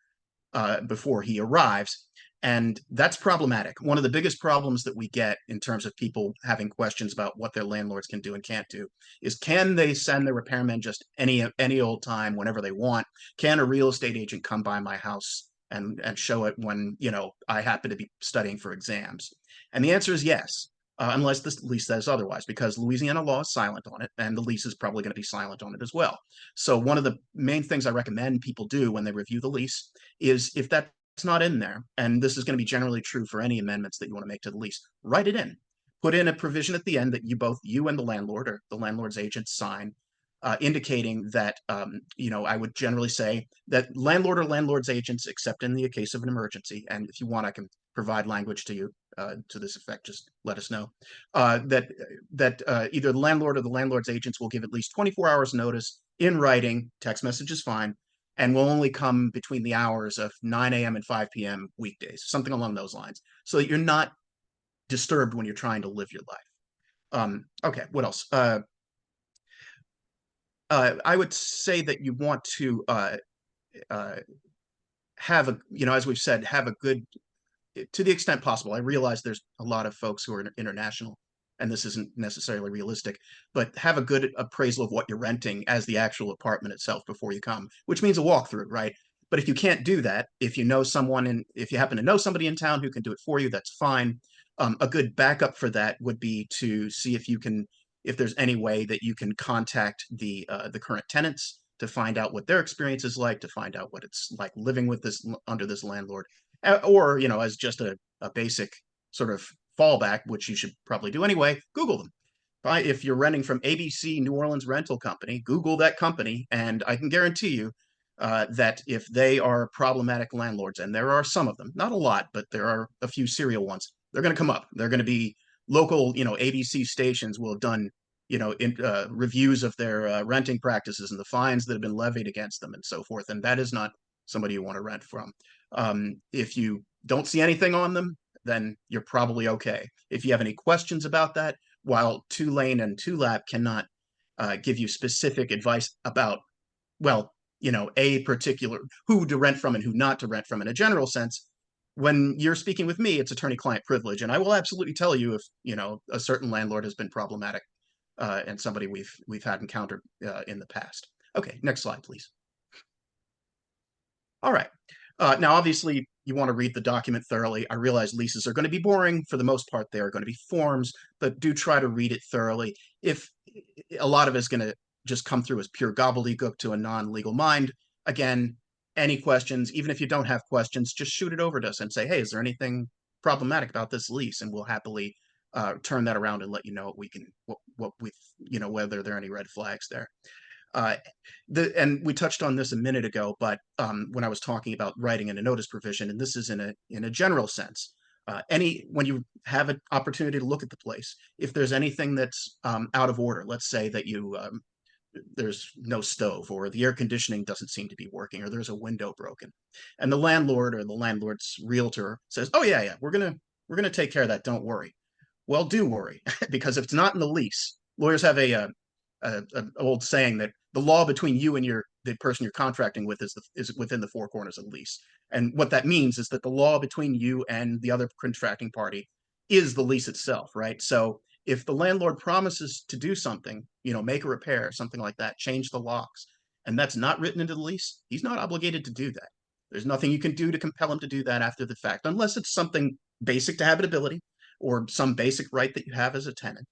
he arrives. And that's problematic. One of the biggest problems that we get in terms of people having questions about what their landlords can do and can't do is, can they send the repairman just any old time whenever they want? Can a real estate agent come by my house and show it when I happen to be studying for exams? And the answer is yes, unless the lease says otherwise, because Louisiana law is silent on it, and the lease is probably going to be silent on it as well. So one of the main things I recommend people do when they review the lease is, if that's not in there, and this is going to be generally true for any amendments that you want to make to the lease, write it in. Put in a provision at the end that you and the landlord or the landlord's agent sign, indicating that, I would generally say that landlord or landlord's agents, except in the case of an emergency, and if you want, I can provide language to you to this effect, just let us know, that either the landlord or the landlord's agents will give at least 24 hours notice in writing. Text message is fine, and will only come between the hours of 9 a.m. and 5 p.m. weekdays, something along those lines, so that you're not disturbed when you're trying to live your life. Okay, what else? I would say that you want to have as we've said, have a good, to the extent possible. I realize there's a lot of folks who are international, and this isn't necessarily realistic, but have a good appraisal of what you're renting as the actual apartment itself before you come, which means a walkthrough, right? But if you can't do that, if you happen to know somebody in town who can do it for you, that's fine. A good backup for that would be to see if there's any way that you can contact the current tenants to find out what their experience is like, to find out what it's like living with under this landlord, or as just a basic sort of fallback, which you should probably do anyway, Google them. If you're renting from ABC New Orleans Rental Company, Google that company, and I can guarantee you that if they are problematic landlords, and there are some of them, not a lot, but there are a few serial ones, they're going to come up. They're going to be local, ABC stations will have done, reviews of their renting practices and the fines that have been levied against them and so forth. And that is not somebody you want to rent from. If you don't see anything on them, then you're probably okay. If you have any questions about that, while Tulane and Tulap cannot give you specific advice about, a particular who to rent from and who not to rent from in a general sense, when you're speaking with me, it's attorney-client privilege, and I will absolutely tell you if a certain landlord has been problematic and somebody we've had encountered in the past. Okay, next slide, please. All right. Now, obviously, you want to read the document thoroughly. I realize leases are going to be boring. For the most part, they are going to be forms, but do try to read it thoroughly. If a lot of it is going to just come through as pure gobbledygook to a non-legal mind, again, any questions, even if you don't have questions, just shoot it over to us and say, hey, is there anything problematic about this lease? And we'll happily turn that around and let you know whether there are any red flags there. And we touched on this a minute ago, but when I was talking about writing in a notice provision, and this is in a general sense, when you have an opportunity to look at the place, if there's anything that's out of order, let's say that there's no stove, or the air conditioning doesn't seem to be working, or there's a window broken. And the landlord or the landlord's realtor says, oh yeah, we're gonna take care of that, don't worry. Well, do worry, because if it's not in the lease, lawyers have a old saying that the law between you and the person you're contracting with is within the four corners of the lease. And what that means is that the law between you and the other contracting party is the lease itself, right? So if the landlord promises to do something, make a repair, something like that, change the locks, and that's not written into the lease, he's not obligated to do that. There's nothing you can do to compel him to do that after the fact, unless it's something basic to habitability or some basic right that you have as a tenant.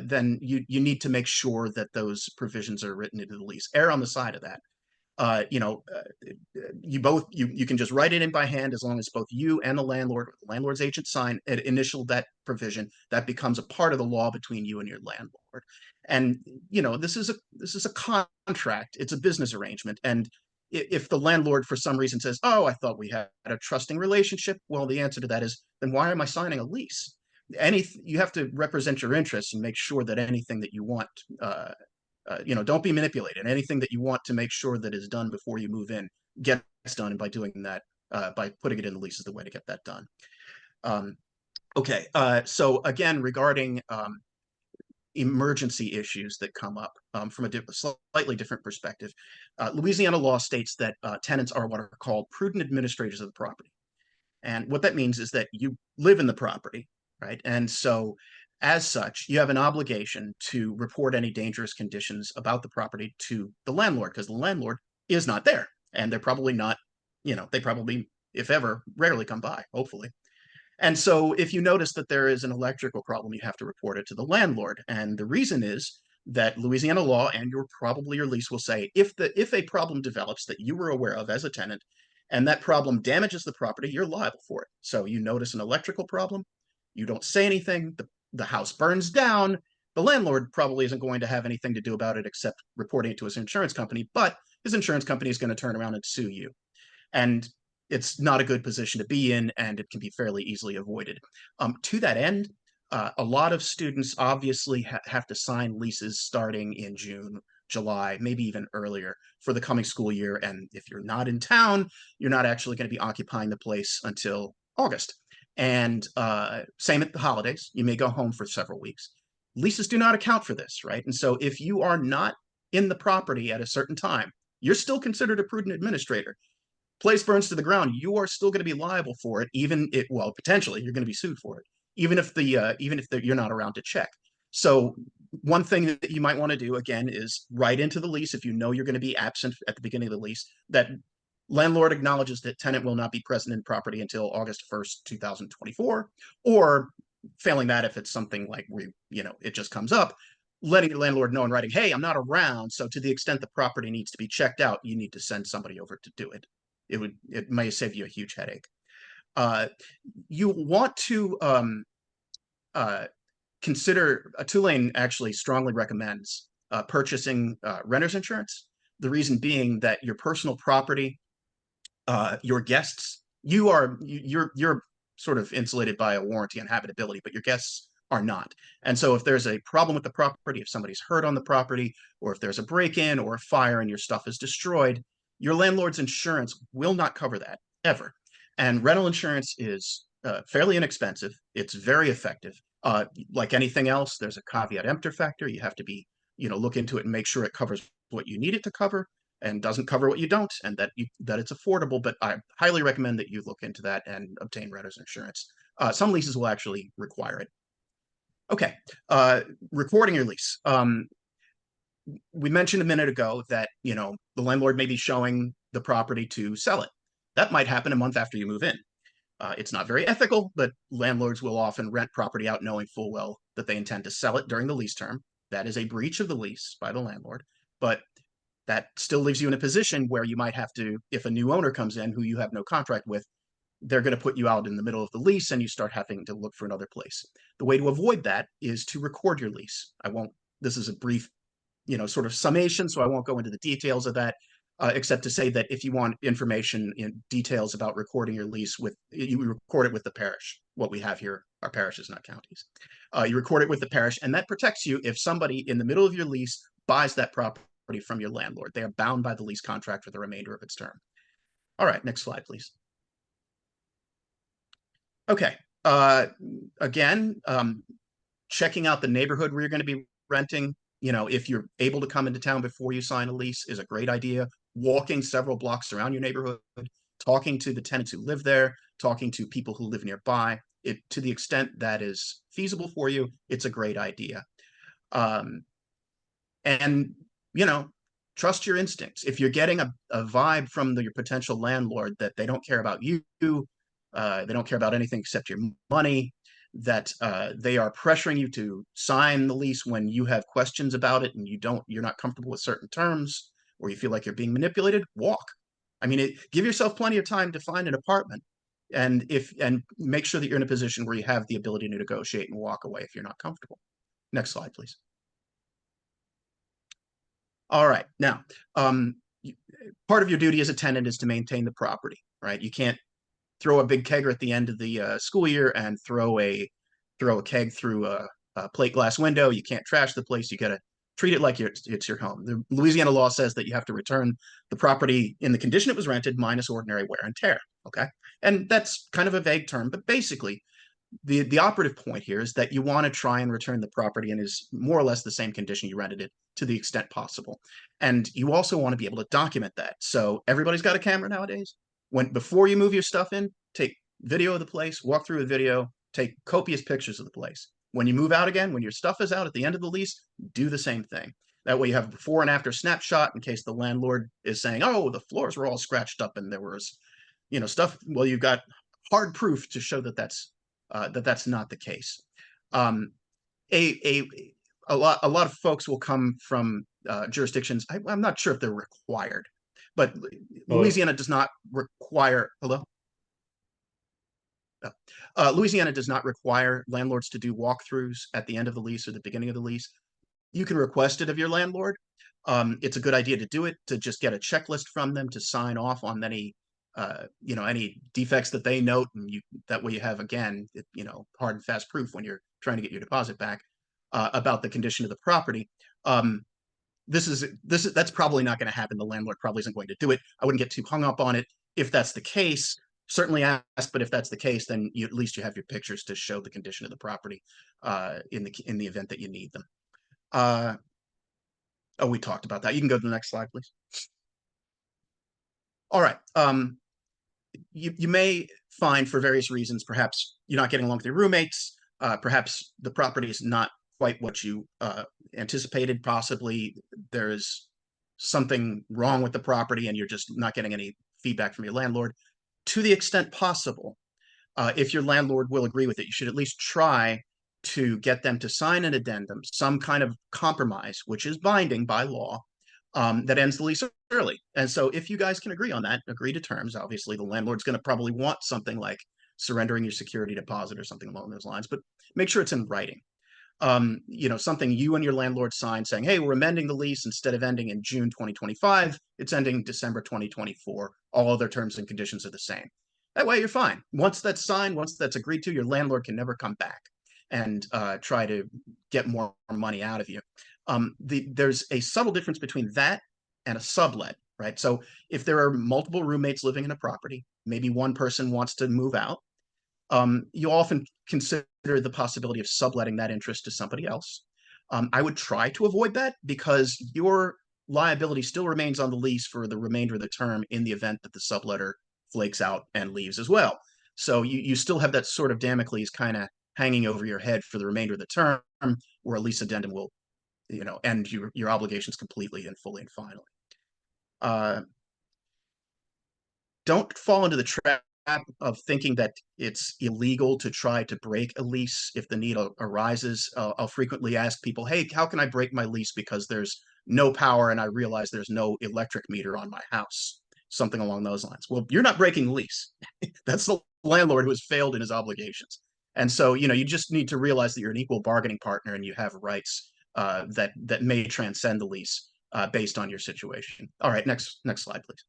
Then you need to make sure that those provisions are written into the lease. Err on the side of that. You can just write it in by hand, as long as both you and the landlord's agent sign and initial that provision. That becomes a part of the law between you and your landlord. And this is a contract. It's a business arrangement. And if the landlord for some reason says, oh, I thought we had a trusting relationship, well, the answer to that is, then why am I signing a lease? You have to represent your interests and make sure that anything that you want, don't be manipulated. Anything that you want to make sure that is done before you move in gets done. And by doing that, by putting it in the lease is the way to get that done. Okay. So again, regarding emergency issues that come up from a slightly different perspective, Louisiana law states that tenants are what are called prudent administrators of the property. And what that means is that you live in the property, right? And so as such, you have an obligation to report any dangerous conditions about the property to the landlord, because the landlord is not there. And they're probably not, they probably, if ever, rarely come by, hopefully. And so if you notice that there is an electrical problem, you have to report it to the landlord. And the reason is that Louisiana law and probably your lease will say, if a problem develops that you were aware of as a tenant, and that problem damages the property, you're liable for it. So you notice an electrical problem, you don't say anything, the house burns down, the landlord probably isn't going to have anything to do about it except reporting it to his insurance company, but his insurance company is going to turn around and sue you. And it's not a good position to be in, and it can be fairly easily avoided. To that end, a lot of students obviously have to sign leases starting in June, July, maybe even earlier for the coming school year. And if you're not in town, you're not actually going to be occupying the place until August. And same at the holidays. You may go home for several weeks. Leases do not account for this, right? And so if you are not in the property at a certain time, you're still considered a prudent administrator. Place burns to the ground, you are still going to be liable for it, potentially you're going to be sued for it, even if you're not around to check. So one thing that you might want to do, again, is write into the lease, if you know you're going to be absent at the beginning of the lease, that landlord acknowledges that tenant will not be present in property until August 1st, 2024, or failing that, if it's something like it just comes up, letting your landlord know in writing, hey, I'm not around, so to the extent the property needs to be checked out, you need to send somebody over to do it. It may save you a huge headache. You want to consider, Tulane actually strongly recommends purchasing renter's insurance. The reason being that your personal property, your guests, you're sort of insulated by a warranty on habitability, but your guests are not. And so if there's a problem with the property, if somebody's hurt on the property, or if there's a break-in or a fire and your stuff is destroyed, your landlord's insurance will not cover that, ever. And rental insurance is fairly inexpensive. It's very effective. Like anything else, there's a caveat emptor factor. You have to look into it and make sure it covers what you need it to cover and doesn't cover what you don't, and that it's affordable. But I highly recommend that you look into that and obtain renter's insurance. Some leases will actually require it. Okay, recording your lease. We mentioned a minute ago that, the landlord may be showing the property to sell it. That might happen a month after you move in. It's not very ethical, but landlords will often rent property out knowing full well that they intend to sell it during the lease term. That is a breach of the lease by the landlord, but that still leaves you in a position where you might have to, if a new owner comes in who you have no contract with, they're going to put you out in the middle of the lease and you start having to look for another place. The way to avoid that is to record your lease. This is a brief sort of summation, so I won't go into the details of that, except to say that if you want information in details about recording your lease, you record it with the parish. What we have here are parishes, not counties. You record it with the parish, and that protects you if somebody in the middle of your lease buys that property from your landlord. They are bound by the lease contract for the remainder of its term. All right, next slide, please. Okay, again, checking out the neighborhood where you're going to be renting. You know, if you're able to come into town before you sign a lease is a great idea. Walking several blocks around your neighborhood, talking to the tenants who live there, talking to people who live nearby. To the extent that is feasible for you, it's a great idea. And, you know, trust your instincts. If you're getting a vibe from your potential landlord that they don't care about you, they don't care about anything except your money, that they are pressuring you to sign the lease when you have questions about it and you're not comfortable with certain terms, or you feel like you're being manipulated, walk. I mean, give yourself plenty of time to find an apartment, and make sure that you're in a position where you have the ability to negotiate and walk away if you're not comfortable. Next slide, please. All right, now, part of your duty as a tenant is to maintain the property, right? You can't throw a big kegger at the end of the school year and throw a keg through a plate glass window. You can't trash the place. You got to treat it like it's your home. The Louisiana law says that you have to return the property in the condition it was rented minus ordinary wear and tear, okay? And that's kind of a vague term, but basically, the operative point here is that you want to try and return the property in is more or less the same condition you rented it to the extent possible. And you also want to be able to document that. So everybody's got a camera nowadays. Before you move your stuff in, take video of the place, walk through a video, take copious pictures of the place. When you move out again, when your stuff is out at the end of the lease, do the same thing. That way you have a before and after snapshot in case the landlord is saying, oh, the floors were all scratched up and there was, you know, stuff. Well, you've got hard proof to show that that's not the case. A lot of folks will come from jurisdictions. I'm not sure if they're required, but Louisiana does not require. Hello. Louisiana does not require landlords to do walkthroughs at the end of the lease or the beginning of the lease. You can request it of your landlord. It's a good idea to do it, to just get a checklist from them to sign off on any any defects that they note, and that way you have, again, hard and fast proof when you're trying to get your deposit back about the condition of the property. That's probably not going to happen. The landlord probably isn't going to do it. I wouldn't get too hung up on it. If that's the case, certainly ask, but if that's the case, then at least you have your pictures to show the condition of the property in the event that you need them. We talked about that. You can go to the next slide, please. All right. You may find, for various reasons, perhaps you're not getting along with your roommates, perhaps the property is not quite what you anticipated, possibly there's something wrong with the property and you're just not getting any feedback from your landlord. To the extent possible, if your landlord will agree with it, you should at least try to get them to sign an addendum, some kind of compromise, which is binding by law, that ends the lease early. And so if you guys can agree on that, agree to terms, obviously the landlord's going to probably want something like surrendering your security deposit or something along those lines, but make sure it's in writing. Something you and your landlord sign saying, hey, we're amending the lease. Instead of ending in June 2025, it's ending December 2024. All other terms and conditions are the same. That way you're fine. Once that's signed, once that's agreed to, your landlord can never come back and try to get more money out of you. There's a subtle difference between that and a sublet, right? So if there are multiple roommates living in a property, maybe one person wants to move out, you often consider the possibility of subletting that interest to somebody else. I would try to avoid that because your liability still remains on the lease for the remainder of the term in the event that the subletter flakes out and leaves as well. So you still have that sort of Damocles kind of hanging over your head for the remainder of the term, where a lease addendum will, end your obligations completely and fully and finally. Don't fall into the trap of thinking that it's illegal to try to break a lease if the need arises. I'll frequently ask people, hey, how can I break my lease because there's no power and I realize there's no electric meter on my house? Something along those lines. Well, you're not breaking the lease. That's the landlord who has failed in his obligations. And so, you just need to realize that you're an equal bargaining partner and you have rights that may transcend the lease based on your situation. All right, next slide, please.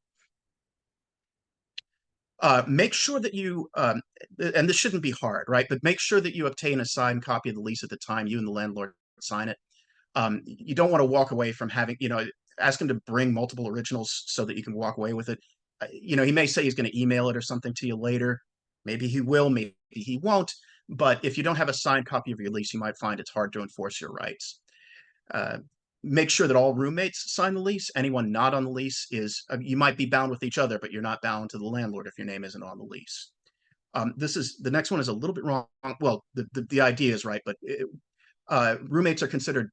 Make sure that you, and this shouldn't be hard, right? But make sure that you obtain a signed copy of the lease at the time you and the landlord sign it. You don't want to walk away from having, ask him to bring multiple originals so that you can walk away with it. He may say he's going to email it or something to you later. Maybe he will, maybe he won't. But if you don't have a signed copy of your lease, you might find it's hard to enforce your rights. Make sure that all roommates sign the lease. Anyone not on the lease you might be bound with each other, but you're not bound to the landlord if your name isn't on the lease. The next one is a little bit wrong. Well, the idea is right, but roommates are considered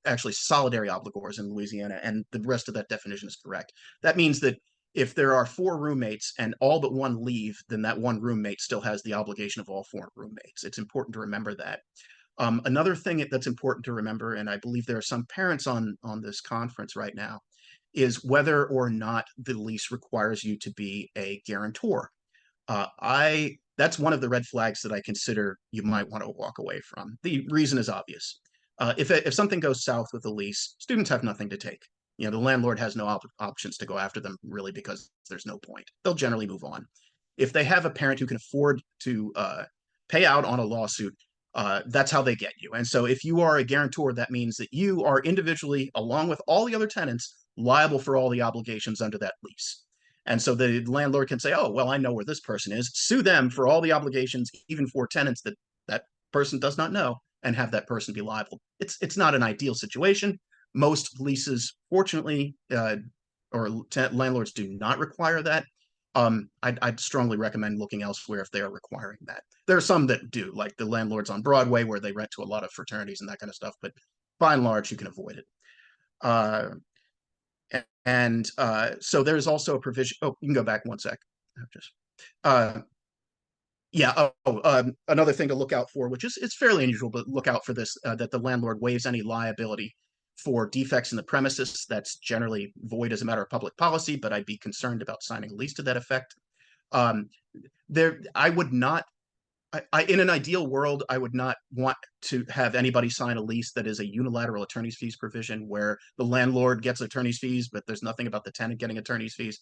actually solidary obligors in Louisiana, and the rest of that definition is correct. That means that if there are 4 roommates and all but one leave, then that one roommate still has the obligation of all 4 roommates. It's important to remember that. Another thing that's important to remember, and I believe there are some parents on this conference right now, is whether or not the lease requires you to be a guarantor. That's one of the red flags that I consider you might want to walk away from. The reason is obvious. If something goes south with the lease, students have nothing to take. The landlord has no options to go after them, really, because there's no point. They'll generally move on. If they have a parent who can afford to pay out on a lawsuit, that's how they get you. And so if you are a guarantor, that means that you are individually, along with all the other tenants, liable for all the obligations under that lease. And so the landlord can say, oh, well, I know where this person is, sue them for all the obligations, even for tenants that that person does not know, and have that person be liable. It's not an ideal situation. Most leases, fortunately, landlords do not require that. I'd strongly recommend looking elsewhere if they are requiring that. There are some that do, like the landlords on Broadway, where they rent to a lot of fraternities and that kind of stuff, but by and large, you can avoid it. So there's also a provision. Oh, you can go back one sec. Another thing to look out for, which is fairly unusual, but look out for this, that the landlord waives any liability for defects in the premises. That's generally void as a matter of public policy, but I'd be concerned about signing a lease to that effect. I would not, in an ideal world, I would not want to have anybody sign a lease that is a unilateral attorney's fees provision where the landlord gets attorney's fees, but there's nothing about the tenant getting attorney's fees.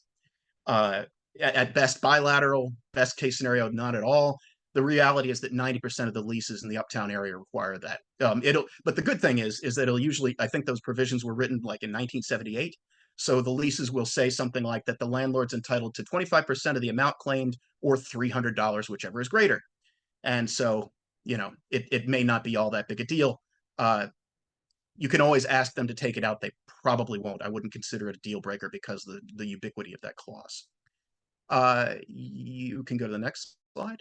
At best, bilateral, best case scenario, not at all. The reality is that 90% of the leases in the uptown area require that. But the good thing is that it'll usually, I think those provisions were written like in 1978. So the leases will say something like that the landlord's entitled to 25% of the amount claimed or $300, whichever is greater. And so, it may not be all that big a deal. You can always ask them to take it out. They probably won't. I wouldn't consider it a deal breaker because of the ubiquity of that clause. You can go to the next slide.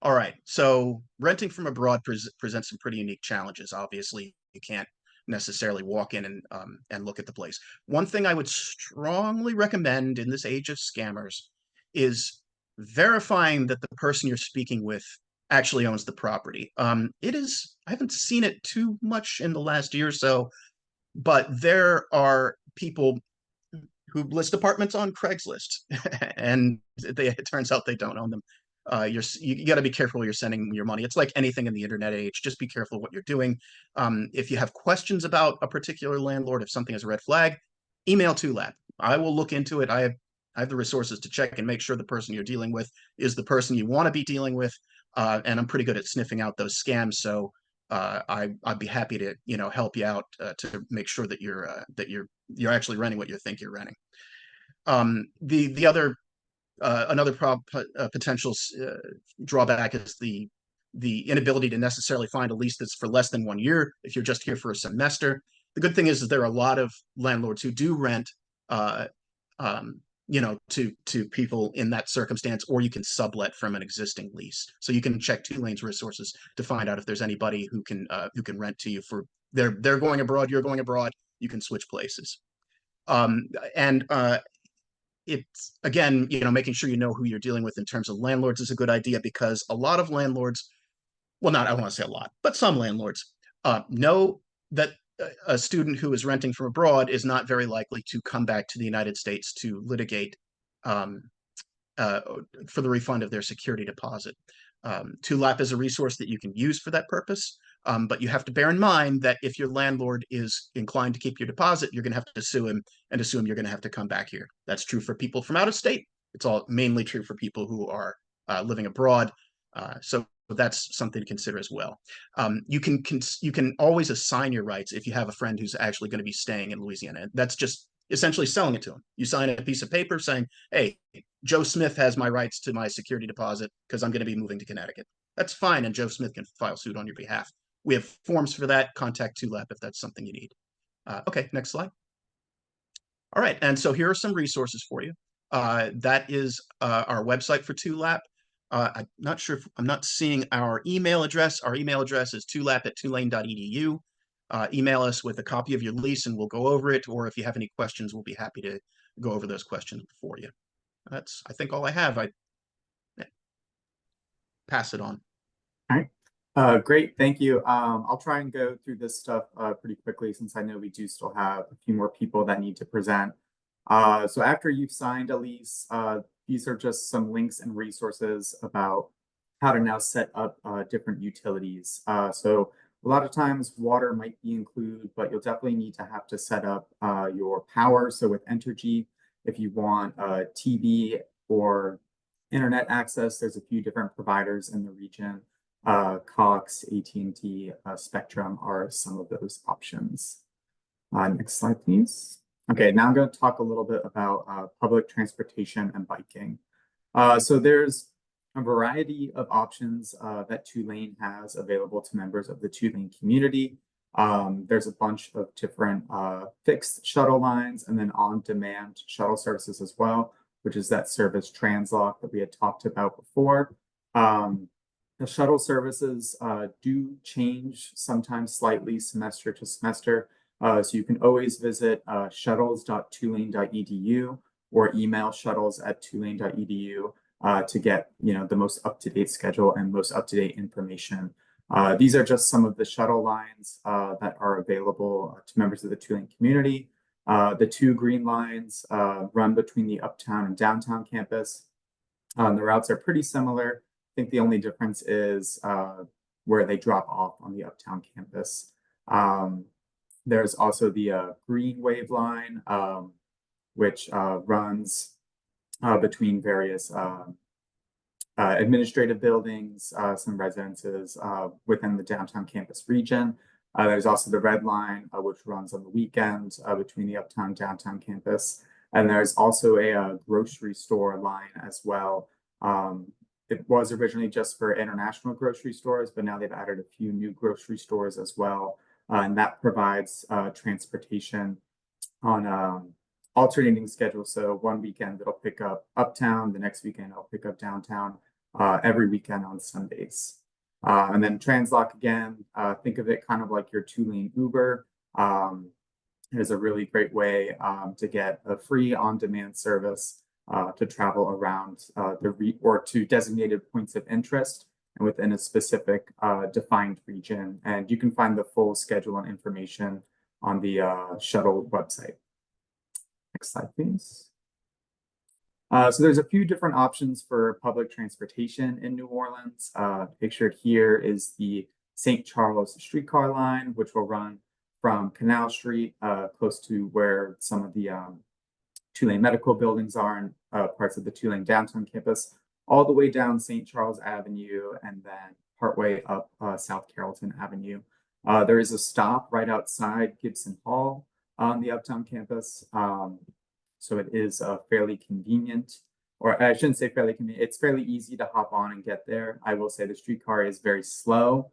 All right, so renting from abroad presents some pretty unique challenges. Obviously, you can't necessarily walk in and look at the place. One thing I would strongly recommend in this age of scammers is verifying that the person you're speaking with actually owns the property. I haven't seen it too much in the last year or so, but there are people who list apartments on Craigslist, and it turns out they don't own them. You got to be careful where you're sending your money. It's like anything in the internet age. Just be careful what you're doing. If you have questions about a particular landlord, if something is a red flag, email TULAP. I will look into it. I have the resources to check and make sure the person you're dealing with is the person you want to be dealing with. And I'm pretty good at sniffing out those scams. So I'd be happy to help you out to make sure that you're actually renting what you think you're renting. Another potential drawback is the inability to necessarily find a lease that's for less than 1 year if you're just here for a semester. The good thing is there are a lot of landlords who do rent to people in that circumstance, or you can sublet from an existing lease. So you can check Tulane's resources to find out if there's anybody who can rent to you for they're going abroad, you're going abroad, you can switch places. It's again, making sure you know who you're dealing with in terms of landlords is a good idea, because a lot of landlords, I don't want to say a lot, but some landlords know that a student who is renting from abroad is not very likely to come back to the United States to litigate for the refund of their security deposit. TULAP is a resource that you can use for that purpose, but you have to bear in mind that if your landlord is inclined to keep your deposit, you're going to have to sue him and assume you're going to have to come back here. That's true for people from out of state. It's all mainly true for people who are living abroad. So that's something to consider as well. You can always assign your rights if you have a friend who's actually going to be staying in Louisiana. That's just essentially selling it to them. You sign a piece of paper saying, hey, Joe Smith has my rights to my security deposit because I'm going to be moving to Connecticut. That's fine, and Joe Smith can file suit on your behalf. We have forms for that. Contact TULAP if that's something you need. Okay, next slide. All right, and so here are some resources for you. That is our website for TULAP. I'm not sure if I'm not seeing our email address. Our email address is tulap@tulane.edu. Email us with a copy of your lease and we'll go over it. Or if you have any questions, we'll be happy to go over those questions for you. That's, I think, all I have. I pass it on. All right. Great, thank you. I'll try and go through this stuff pretty quickly since I know we do still have a few more people that need to present. So after you've signed a lease, these are just some links and resources about how to now set up different utilities. So a lot of times water might be included, but you'll definitely need to have to set up your power. So with Entergy, if you want TV or internet access, there's a few different providers in the region. Cox, AT&T, Spectrum are some of those options. Next slide, please. Okay, now I'm going to talk a little bit about public transportation and biking. So there's a variety of options that Tulane has available to members of the Tulane community. There's a bunch of different fixed shuttle lines and then on-demand shuttle services as well, which is that service Translock that we had talked about before. The shuttle services do change sometimes slightly semester to semester. So you can always visit shuttles.tulane.edu or email shuttles@tulane.edu to get the most up-to-date schedule and most up-to-date information. These are just some of the shuttle lines that are available to members of the Tulane community. The two green lines run between the uptown and downtown campus. The routes are pretty similar. I think the only difference is where they drop off on the uptown campus. There's also the green wave line, which runs between various administrative buildings, some residences within the downtown campus region. There's also the red line, which runs on the weekend between the uptown and downtown campus. And there's also a grocery store line as well. It was originally just for international grocery stores, but now they've added a few new grocery stores as well. And that provides transportation on alternating schedule. So one weekend it'll pick up uptown, the next weekend it'll pick up downtown, every weekend on Sundays. And then Translock again, think of it kind of like your Tulane Uber. It is a really great way to get a free on-demand service to travel around or to designated points of interest and within a specific defined region. And you can find the full schedule and information on the shuttle website. Next slide, please. So there's a few different options for public transportation in New Orleans. Pictured here is the St. Charles streetcar line, which will run from Canal Street, close to where some of the Tulane medical buildings are and parts of the Tulane downtown campus, all the way down St. Charles Avenue and then partway up South Carrollton Avenue. There is a stop right outside Gibson Hall on the uptown campus. So it is fairly convenient, or I shouldn't say fairly convenient, it's fairly easy to hop on and get there. I will say the streetcar is very slow.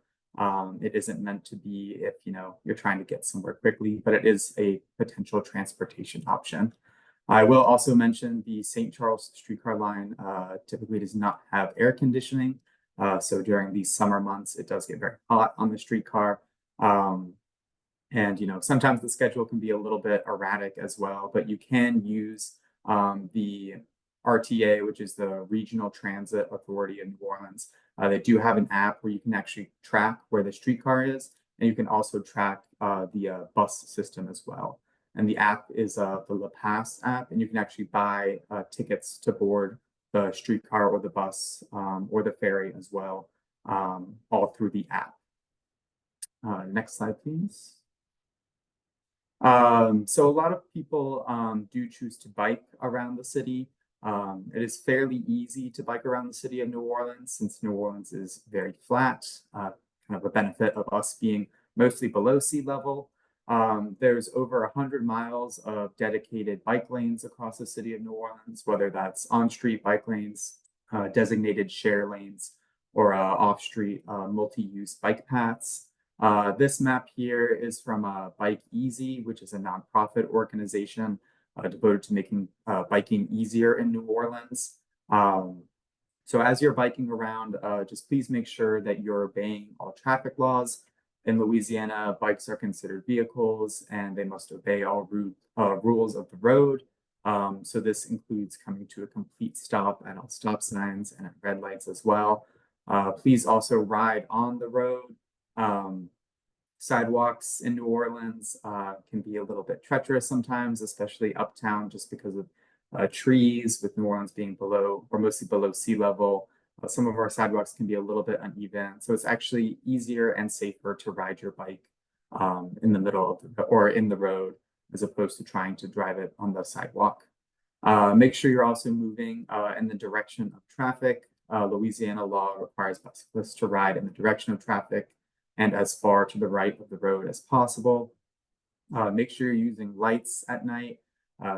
It isn't meant to be if you're trying to get somewhere quickly, but it is a potential transportation option. I will also mention the St. Charles streetcar line typically does not have air conditioning. So during these summer months, it does get very hot on the streetcar. And sometimes the schedule can be a little bit erratic as well, but you can use the RTA, which is the Regional Transit Authority in New Orleans. They do have an app where you can actually track where the streetcar is, and you can also track the bus system as well. And the app is the La Pass app, and you can actually buy tickets to board the streetcar or the bus or the ferry as well, all through the app. Next slide, please. So a lot of people do choose to bike around the city. It is fairly easy to bike around the city of New Orleans since New Orleans is very flat, kind of a benefit of us being mostly below sea level. There's over 100 miles of dedicated bike lanes across the city of New Orleans, whether that's on-street bike lanes, designated share lanes, or off-street multi-use bike paths. This map here is from Bike Easy, which is a nonprofit organization devoted to making biking easier in New Orleans. So as you're biking around, just please make sure that you're obeying all traffic laws. In Louisiana, bikes are considered vehicles and they must obey all rules of the road. So this includes coming to a complete stop at all stop signs and at red lights as well. Please also ride on the road. Sidewalks in New Orleans can be a little bit treacherous sometimes, especially uptown, just because of trees, with New Orleans being below or mostly below sea level. Some of our sidewalks can be a little bit uneven, so it's actually easier and safer to ride your bike in the middle of or in the road as opposed to trying to drive it on the sidewalk. Make sure you're also moving in the direction of traffic. Louisiana law requires bicyclists to ride in the direction of traffic and as far to the right of the road as possible. Make sure you're using lights at night.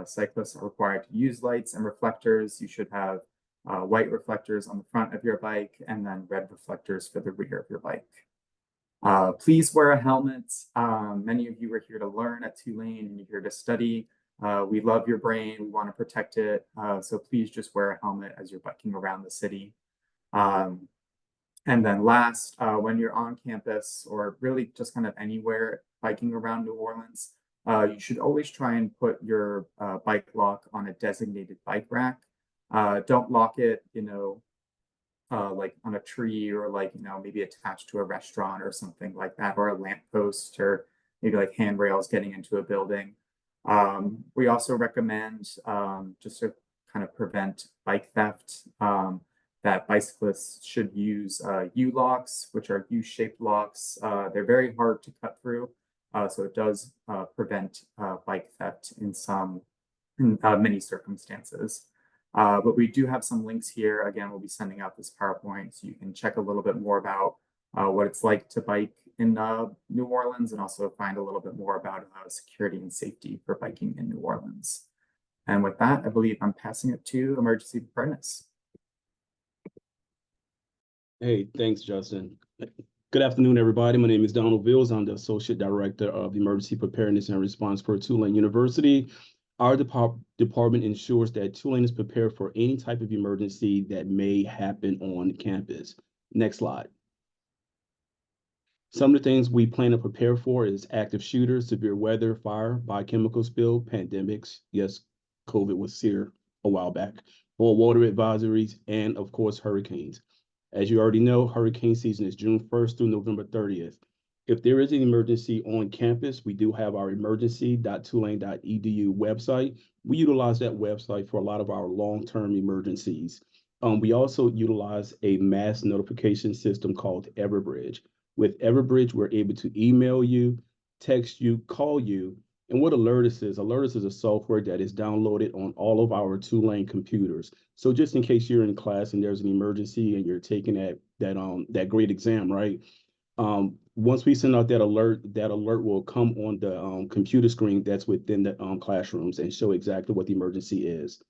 Cyclists are required to use lights and reflectors. You should have white reflectors on the front of your bike and then red reflectors for the rear of your bike. Please wear a helmet. Many of you are here to learn at Tulane and you're here to study. We love your brain. We want to protect it. So please just wear a helmet as you're biking around the city. And then last, when you're on campus or really just kind of anywhere biking around New Orleans, you should always try and put your bike lock on a designated bike rack. Don't lock it, like on a tree or like, maybe attached to a restaurant or something like that, or a lamppost or maybe like handrails getting into a building. We also recommend, just to kind of prevent bike theft, that bicyclists should use U-locks, which are U-shaped locks. They're very hard to cut through, so it does prevent bike theft in many circumstances. But we do have some links here. Again, we'll be sending out this PowerPoint so you can check a little bit more about what it's like to bike in New Orleans and also find a little bit more about security and safety for biking in New Orleans. And with that, I believe I'm passing it to Emergency Preparedness. Hey, thanks, Justin. Good afternoon, everybody. My name is Donald Vills. I'm the Associate Director of Emergency Preparedness and Response for Tulane University. Our department ensures that Tulane is prepared for any type of emergency that may happen on campus. Next slide. Some of the things we plan to prepare for is active shooters, severe weather, fire, biochemical spill, pandemics. Yes, COVID was here a while back. Or water advisories, and of course, hurricanes. As you already know, hurricane season is June 1st through November 30th. If there is an emergency on campus, we do have our emergency.tulane.edu website. We utilize that website for a lot of our long-term emergencies. We also utilize a mass notification system called Everbridge. With Everbridge, we're able to email you, text you, call you. And what Alertus is a software that is downloaded on all of our Tulane computers. So just in case you're in class and there's an emergency and you're taking that great exam, right? Once we send out that alert will come on the computer screen that's within the classrooms and show exactly what the emergency is.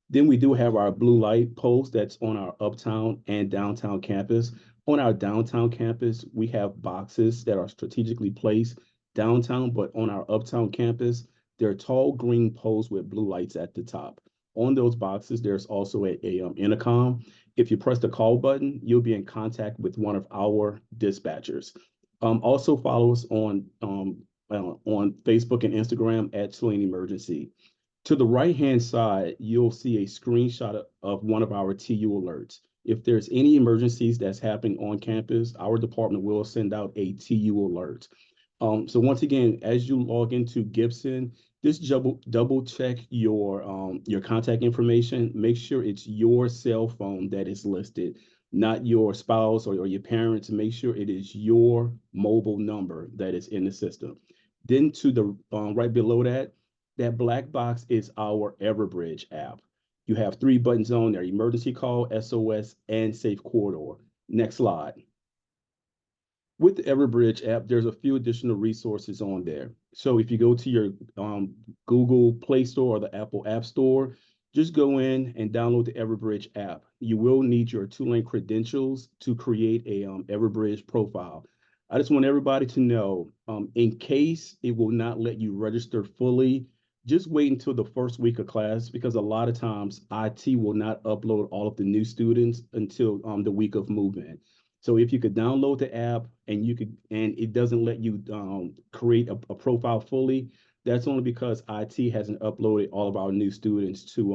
Then we do have our blue light post that's on our uptown and downtown campus. On our downtown campus, we have boxes that are strategically placed downtown, but on our uptown campus, there are tall green posts with blue lights at the top. On those boxes, there's also a intercom. If you press the call button, you'll be in contact with one of our dispatchers. Also follow us on Facebook and Instagram at Tulane Emergency. To the right-hand side, you'll see a screenshot of one of our TU alerts. If there's any emergencies that's happening on campus, our department will send out a TU alert. So once again, as you log into Gibson, just double check your contact information. Make sure it's your cell phone that is listed, not your spouse or your parents. Make sure it is your mobile number that is in the system. Then to the right below that black box is our Everbridge app. You have 3 buttons on there: emergency call, SOS, and safe corridor. Next slide. With the Everbridge app, there's a few additional resources on there. So if you go to your Google Play Store or the Apple App Store, just go in and download the Everbridge app. You will need your Tulane credentials to create a Everbridge profile. I just want everybody to know, in case it will not let you register fully, just wait until the first week of class, because a lot of times IT will not upload all of the new students until the week of move-in. So if you could download the app and it doesn't let you create a profile fully, that's only because IT hasn't uploaded all of our new students to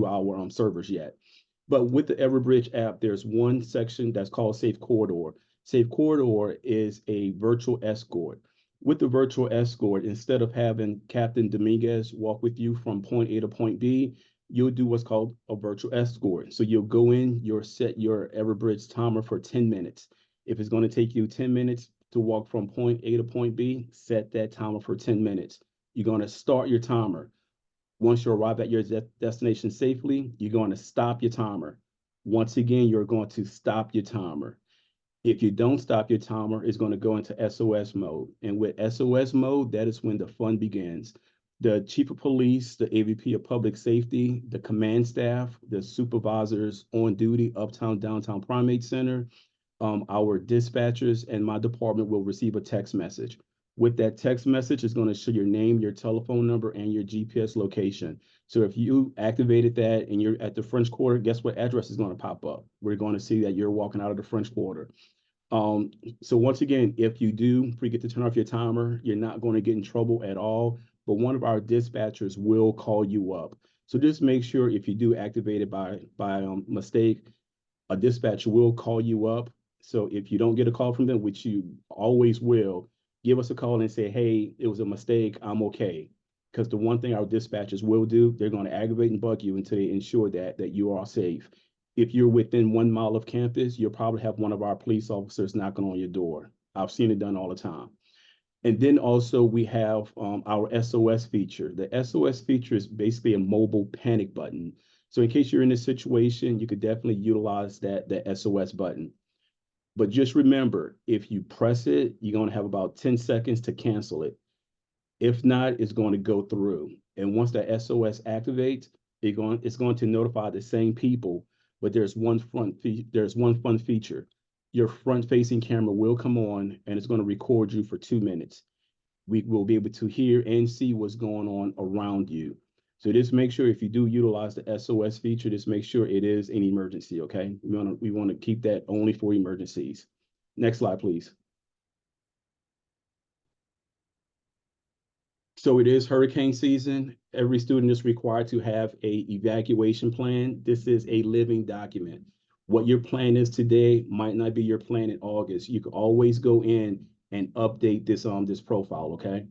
our servers yet. But with the Everbridge app, there's one section that's called Safe Corridor. Safe Corridor is a virtual escort. With the virtual escort, instead of having Captain Dominguez walk with you from point A to point B, you'll do what's called a virtual escort. So you'll go in, you'll set your Everbridge timer for 10 minutes. If it's going to take you 10 minutes to walk from point A to point B, set that timer for 10 minutes. You're going to start your timer. Once you arrive at your destination safely, you're going to stop your timer. Once again, you're going to stop your timer. If you don't stop your timer, it's going to go into SOS mode. And with SOS mode, that is when the fun begins. The chief of police, the AVP of public safety, the command staff, the supervisors on duty, uptown, downtown primate center, our dispatchers and my department will receive a text message. With that text message, it's going to show your name, your telephone number, and your GPS location. So if you activated that and you're at the French Quarter, guess what address is going to pop up? We're going to see that you're walking out of the French Quarter. So once again, if you do forget to turn off your timer, you're not going to get in trouble at all, but one of our dispatchers will call you up. So just make sure if you do activate it by mistake, a dispatcher will call you up. So if you don't get a call from them, which you always will, give us a call and say, hey, it was a mistake, I'm okay. Because the one thing our dispatchers will do, they're going to aggravate and bug you until they ensure that you are safe. If you're within 1 mile of campus, you'll probably have one of our police officers knocking on your door. I've seen it done all the time. And then also we have our SOS feature. The SOS feature is basically a mobile panic button. So in case you're in this situation, you could definitely utilize the SOS button. But just remember, if you press it, you're going to have about 10 seconds to cancel it. If not, it's going to go through. And once that SOS activates, it's going to notify the same people. But there's one fun feature. Your front-facing camera will come on, and it's going to record you for 2 minutes. We will be able to hear and see what's going on around you. So just make sure if you do utilize the SOS feature, just make sure it is an emergency, okay? We want to keep that only for emergencies. Next slide, please. So it is hurricane season. Every student is required to have an evacuation plan. This is a living document. What your plan is today might not be your plan in August. You can always go in and update this profile, okay?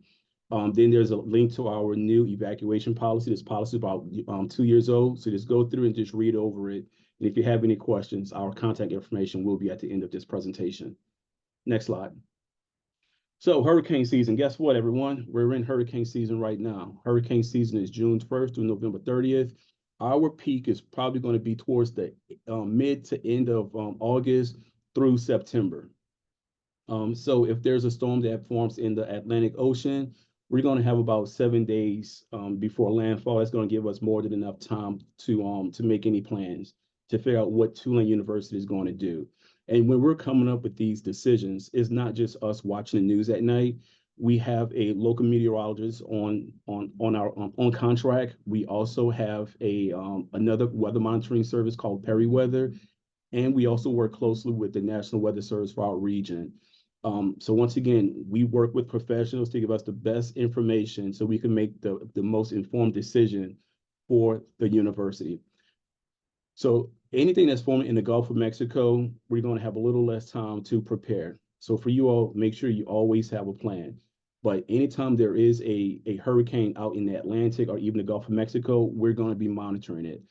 Then there's a link to our new evacuation policy. This policy is about 2 years old. So just go through and just read over it. And if you have any questions, our contact information will be at the end of this presentation. Next slide. So hurricane season, guess what, everyone? We're in hurricane season right now. Hurricane season is June 1st through November 30th. Our peak is probably going to be towards the mid to end of August through September. So if there's a storm that forms in the Atlantic Ocean, we're going to have about 7 days before landfall. That's going to give us more than enough time to make any plans to figure out what Tulane University is going to do. And when we're coming up with these decisions, it's not just us watching the news at night. We have a local meteorologist on contract. We also have another weather monitoring service called Preparedness, and we also work closely with the National Weather Service for our region. So once again, we work with professionals to give us the best information so we can make the most informed decision for the university. So anything that's forming in the Gulf of Mexico, we're going to have a little less time to prepare. So for you all, make sure you always have a plan. But anytime there is a hurricane out in the Atlantic or even the Gulf of Mexico, we're going to be monitoring it.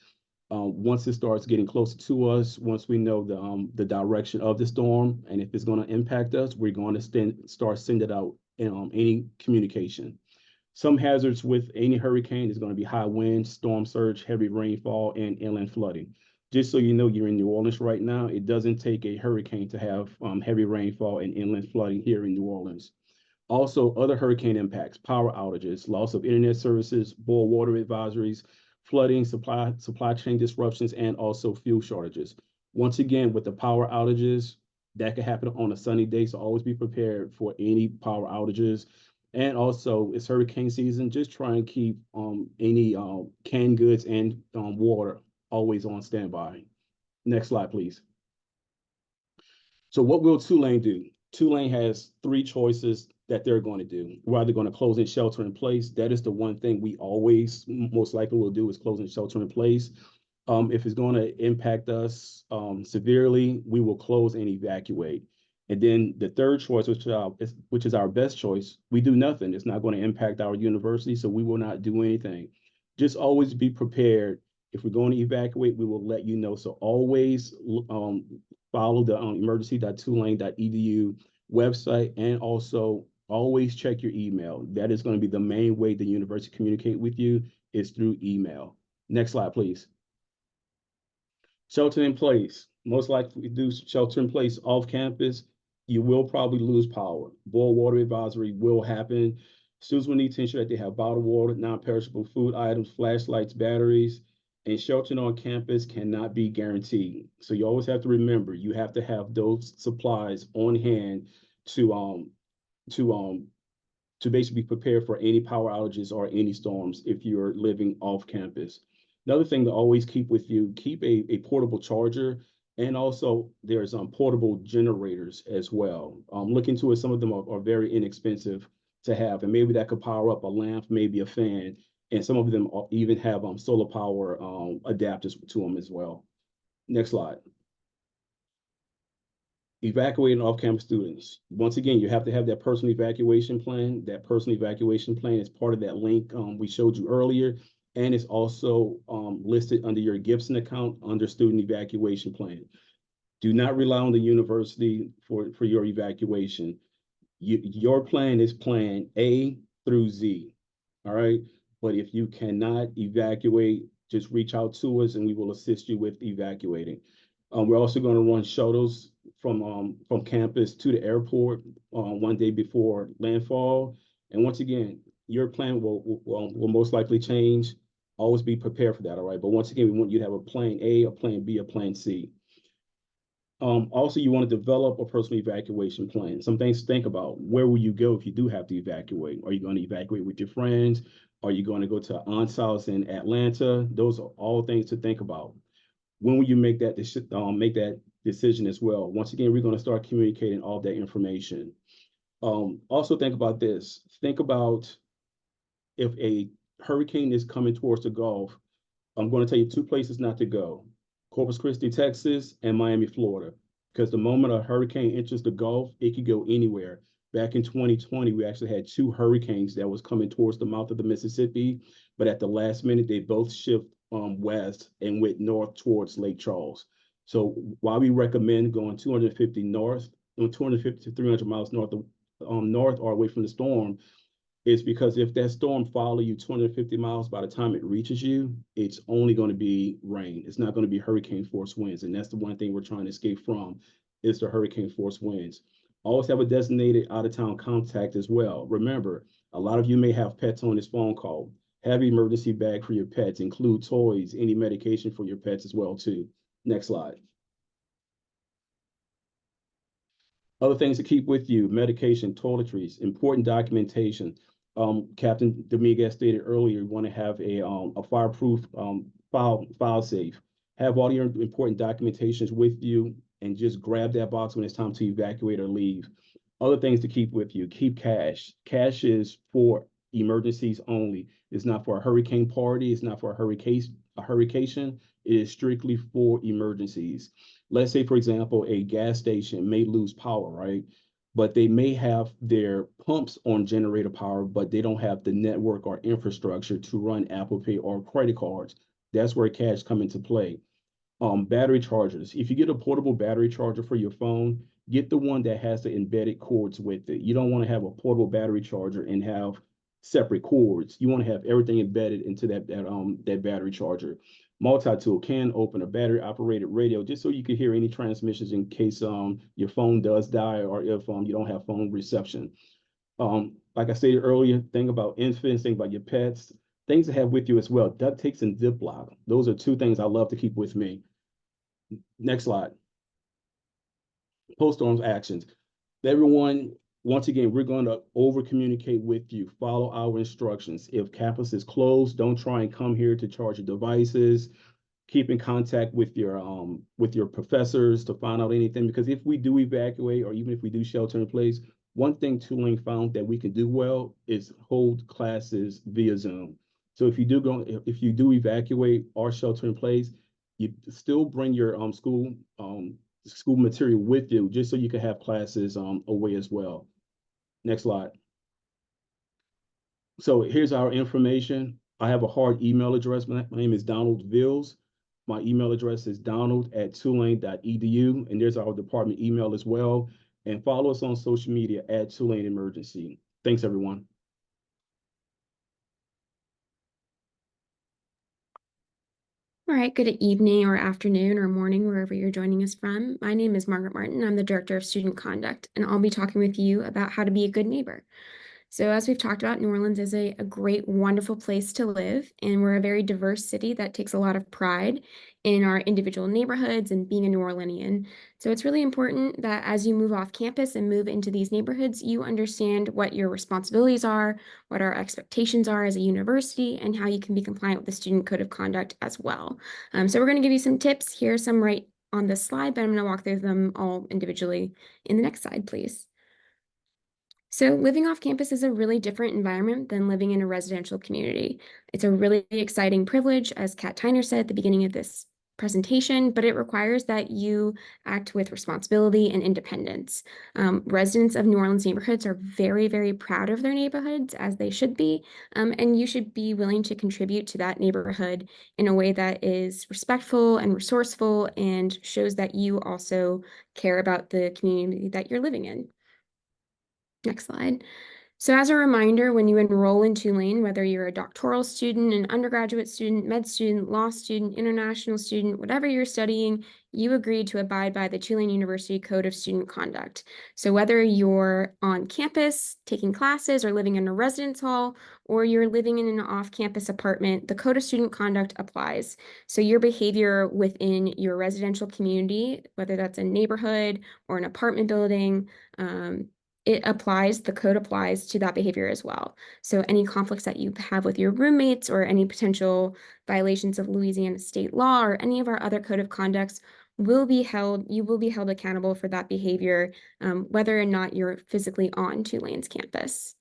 Once it starts getting closer to us, once we know the direction of the storm and if it's going to impact us, we're going to start sending out any communication. Some hazards with any hurricane is going to be high winds, storm surge, heavy rainfall, and inland flooding. Just so you know, you're in New Orleans right now. It doesn't take a hurricane to have heavy rainfall and inland flooding here in New Orleans. Also, other hurricane impacts, power outages, loss of internet services, boil water advisories, flooding, supply chain disruptions, and also fuel shortages. Once again, with the power outages, that could happen on a sunny day, so always be prepared for any power outages. And also, it's hurricane season. Just try and keep any canned goods and water always on standby. Next slide, please. So what will Tulane do? Tulane has three choices that they're going to do. We're either going to close and shelter in place. That is the one thing we always most likely will do, is close and shelter in place. If it's going to impact us severely, we will close and evacuate. And then the third choice, which is our best choice, we do nothing. It's not going to impact our university, so we will not do anything. Just always be prepared. If we're going to evacuate, we will let you know. So always follow the emergency.tulane.edu website, and also always check your email. That is going to be the main way the university communicate with you, is through email. Next slide, please. Shelter in place. Most likely do shelter in place off campus. You will probably lose power. Boil water advisory will happen. Students will need to ensure that they have bottled water, non-perishable food items, flashlights, batteries, and sheltering on campus cannot be guaranteed. So you always have to remember, you have to have those supplies on hand to basically prepare for any power outages or any storms if you're living off campus. Another thing to always keep with you, keep a portable charger, and also there's portable generators as well. Look into it. Some of them are very inexpensive to have, and maybe that could power up a lamp, maybe a fan, and some of them even have solar power adapters to them as well. Next slide. Evacuating off-campus students. Once again, you have to have that personal evacuation plan. That personal evacuation plan is part of that link we showed you earlier, and it's also listed under your Gibson account under student evacuation plan. Do not rely on the university for your evacuation. Your plan is plan A through Z, all right? But if you cannot evacuate, just reach out to us and we will assist you with evacuating. We're also going to run shuttles from campus to the airport one day before landfall. And once again, your plan will most likely change. Always be prepared for that, all right? But once again, we want you to have a plan A, a plan B, a plan C. Also, you want to develop a personal evacuation plan. Some things to think about. Where will you go if you do have to evacuate? Are you going to evacuate with your friends? Are you going to go to aunt's house in Atlanta? Those are all things to think about. When will you make that decision as well? Once again, we're going to start communicating all that information. Also think about this. Think about if a hurricane is coming towards the Gulf. I'm going to tell you two places not to go: Corpus Christi, Texas, and Miami, Florida. Because the moment a hurricane enters the Gulf, it could go anywhere. Back in 2020, we actually had two hurricanes that was coming towards the mouth of the Mississippi, but at the last minute, they both shifted west and went north towards Lake Charles. So while we recommend going 250 north, 250 to 300 miles north or away from the storm, is because if that storm follow you 250 miles, by the time it reaches you, it's only going to be rain. It's not going to be hurricane force winds. And that's the one thing we're trying to escape from, is the hurricane force winds. Always have a designated out-of-town contact as well. Remember, a lot of you may have pets on this phone call. Have an emergency bag for your pets. Include toys, any medication for your pets as well too. Next slide. Other things to keep with you: medication, toiletries, important documentation. Captain Dominguez stated earlier, you want to have a fireproof file safe. Have all your important documentations with you, and just grab that box when it's time to evacuate or leave. Other things to keep with you: keep cash. Cash is for emergencies only. It's not for a hurricane party. It's not for a hurricane. It is strictly for emergencies. Let's say, for example, a gas station may lose power, right? But they may have their pumps on generator power, but they don't have the network or infrastructure to run Apple Pay or credit cards. That's where cash come into play. Battery chargers. If you get a portable battery charger for your phone, get the one that has the embedded cords with it. You don't want to have a portable battery charger and have separate cords. You want to have everything embedded into that battery charger. Multi-tool can open a battery operated radio just so you can hear any transmissions in case your phone does die or if you don't have phone reception. Like I said earlier, think about infants, think about your pets, things to have with you as well. Duct tapes and Ziploc. Those are two things I love to keep with me. Next slide. Post-storm actions. Everyone, once again, we're going to over-communicate with you. Follow our instructions. If campus is closed, don't try and come here to charge your devices. Keep in contact with your professors to find out anything, because if we do evacuate or even if we do shelter in place, one thing Tulane found that we can do well is hold classes via Zoom. So if you do evacuate or shelter in place, you still bring your school material with you just so you can have classes away as well. Next slide. So here's our information. I have a hard email address. My name is Donald Vills. My email address is donald@tulane.edu, and there's our department email as well. And follow us on social media at Tulane Emergency. Thanks, everyone. All right, good evening or afternoon or morning, wherever you're joining us from. My name is Margaret Martin. I'm the Director of Student Conduct, and I'll be talking with you about how to be a good neighbor. So as we've talked about, New Orleans is a great, wonderful place to live, and we're a very diverse city that takes a lot of pride in our individual neighborhoods and being a New Orleanian. So it's really important that as you move off campus and move into these neighborhoods, you understand what your responsibilities are, what our expectations are as a university, and how you can be compliant with the Student Code of Conduct as well. So we're going to give you some tips. Here are some right on this slide, but I'm going to walk through them all individually in the next slide, please. So living off campus is a really different environment than living in a residential community. It's a really exciting privilege, as Kat Tyner said at the beginning of this presentation, but it requires that you act with responsibility and independence. Residents of New Orleans neighborhoods are very, very proud of their neighborhoods, as they should be, and you should be willing to contribute to that neighborhood in a way that is respectful and resourceful and shows that you also care about the community that you're living in. Next slide. So as a reminder, when you enroll in Tulane, whether you're a doctoral student, an undergraduate student, med student, law student, international student, whatever you're studying, you agree to abide by the Tulane University Code of Student Conduct. So whether you're on campus taking classes or living in a residence hall, or you're living in an off-campus apartment, the Code of Student Conduct applies. So your behavior within your residential community, whether that's a neighborhood or an apartment building, the code applies to that behavior as well. So any conflicts that you have with your roommates or any potential violations of Louisiana state law or any of our other code of conducts you will be held accountable for that behavior, whether or not you're physically on Tulane's campus.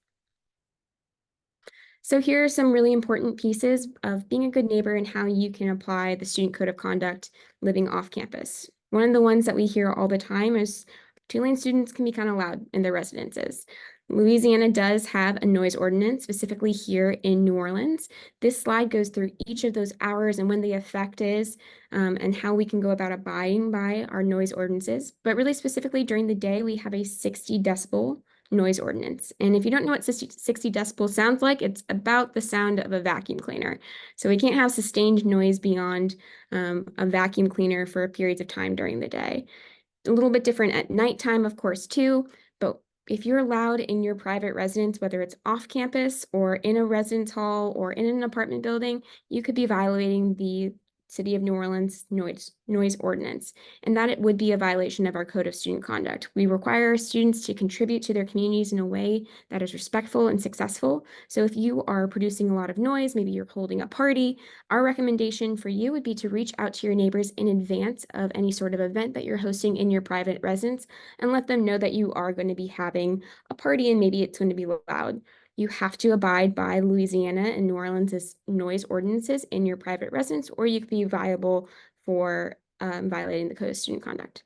So here are some really important pieces of being a good neighbor and how you can apply the student code of conduct living off campus. One of the ones that we hear all the time is Tulane students can be kind of loud in their residences. Louisiana does have a noise ordinance, specifically here in New Orleans. This slide goes through each of those hours and when the effect is, and how we can go about abiding by our noise ordinances. But really specifically during the day, we have a 60 decibel noise ordinance. And if you don't know what 60 decibels sounds like, it's about the sound of a vacuum cleaner. So we can't have sustained noise beyond a vacuum cleaner for periods of time during the day. A little bit different at nighttime, of course, too, but if you're loud in your private residence, whether it's off campus or in a residence hall or in an apartment building, you could be violating the City of New Orleans noise ordinance, and that it would be a violation of our Code of Student Conduct. We require our students to contribute to their communities in a way that is respectful and successful. So if you are producing a lot of noise, maybe you're holding a party, our recommendation for you would be to reach out to your neighbors in advance of any sort of event that you're hosting in your private residence and let them know that you are going to be having a party and maybe it's going to be loud. You have to abide by Louisiana and New Orleans' noise ordinances in your private residence, or you could be liable for violating the Code of Student Conduct.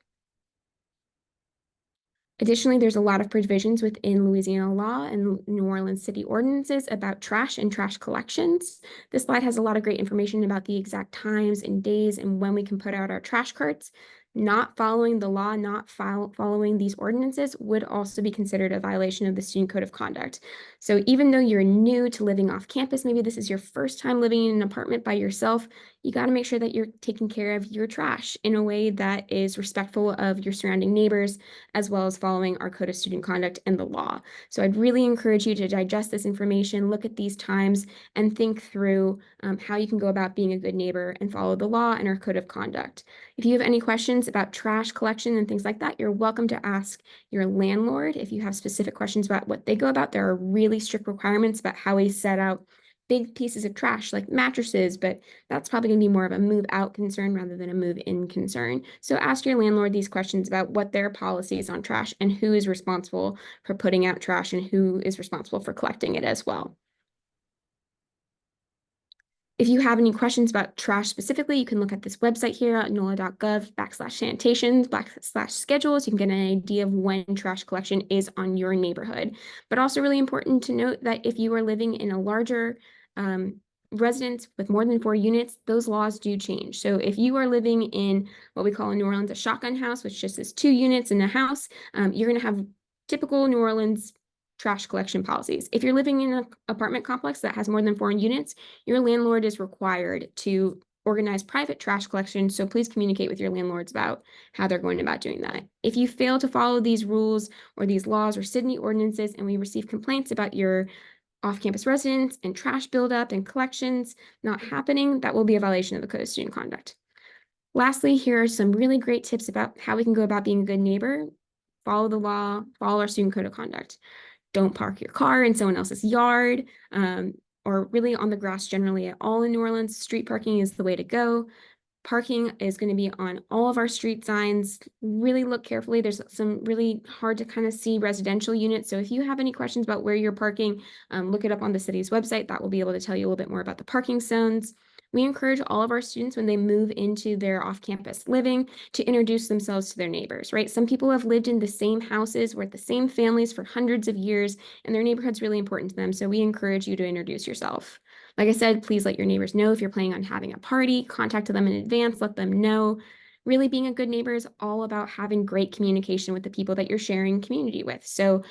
Additionally, there's a lot of provisions within Louisiana law and New Orleans city ordinances about trash and trash collections. This slide has a lot of great information about the exact times and days and when we can put out our trash carts. not following the law, not following these ordinances would also be considered a violation of the student code of conduct. So even though you're new to living off campus, maybe this is your first time living in an apartment by yourself, you got to make sure that you're taking care of your trash in a way that is respectful of your surrounding neighbors, as well as following our code of student conduct and the law. So I'd really encourage you to digest this information, look at these times, and think through how you can go about being a good neighbor and follow the law and our code of conduct. If you have any questions about trash collection and things like that, you're welcome to ask your landlord. If you have specific questions about what they go about, there are really strict requirements about how we set out big pieces of trash like mattresses, but that's probably going to be more of a move out concern rather than a move in concern. So ask your landlord these questions about what their policy is on trash and who is responsible for putting out trash and who is responsible for collecting it as well. If you have any questions about trash specifically, you can look at this website here at NOLA.gov/sanitations/schedules. You can get an idea of when trash collection is on your neighborhood. But also really important to note that if you are living in a larger residence with more than 4 units, those laws do change. So if you are living in what we call in New Orleans a shotgun house, which just is 2 units in a house, you're going to have typical New Orleans trash collection policies. If you're living in an apartment complex that has more than 4 units, your landlord is required to organize private trash collection. So please communicate with your landlords about how they're going about doing that. If you fail to follow these rules or these laws or city ordinances, and we receive complaints about your off-campus residence and trash buildup and collections not happening, that will be a violation of the Code of Student Conduct. Lastly, here are some really great tips about how we can go about being a good neighbor. Follow the law, follow our student code of conduct. Don't park your car in someone else's yard, or really on the grass generally at all in New Orleans. Street parking is the way to go. Parking is going to be on all of our street signs. Really look carefully. There's some really hard to kind of see residential units. So if you have any questions about where you're parking, look it up on the city's website. That will be able to tell you a little bit more about the parking zones. We encourage all of our students when they move into their off-campus living to introduce themselves to their neighbors, right? Some people have lived in the same houses with the same families for hundreds of years, and their neighborhood's really important to them. So we encourage you to introduce yourself. Like I said, please let your neighbors know if you're planning on having a party, contact them in advance, let them know. Really being a good neighbor is all about having great communication with the people that you're sharing community with. So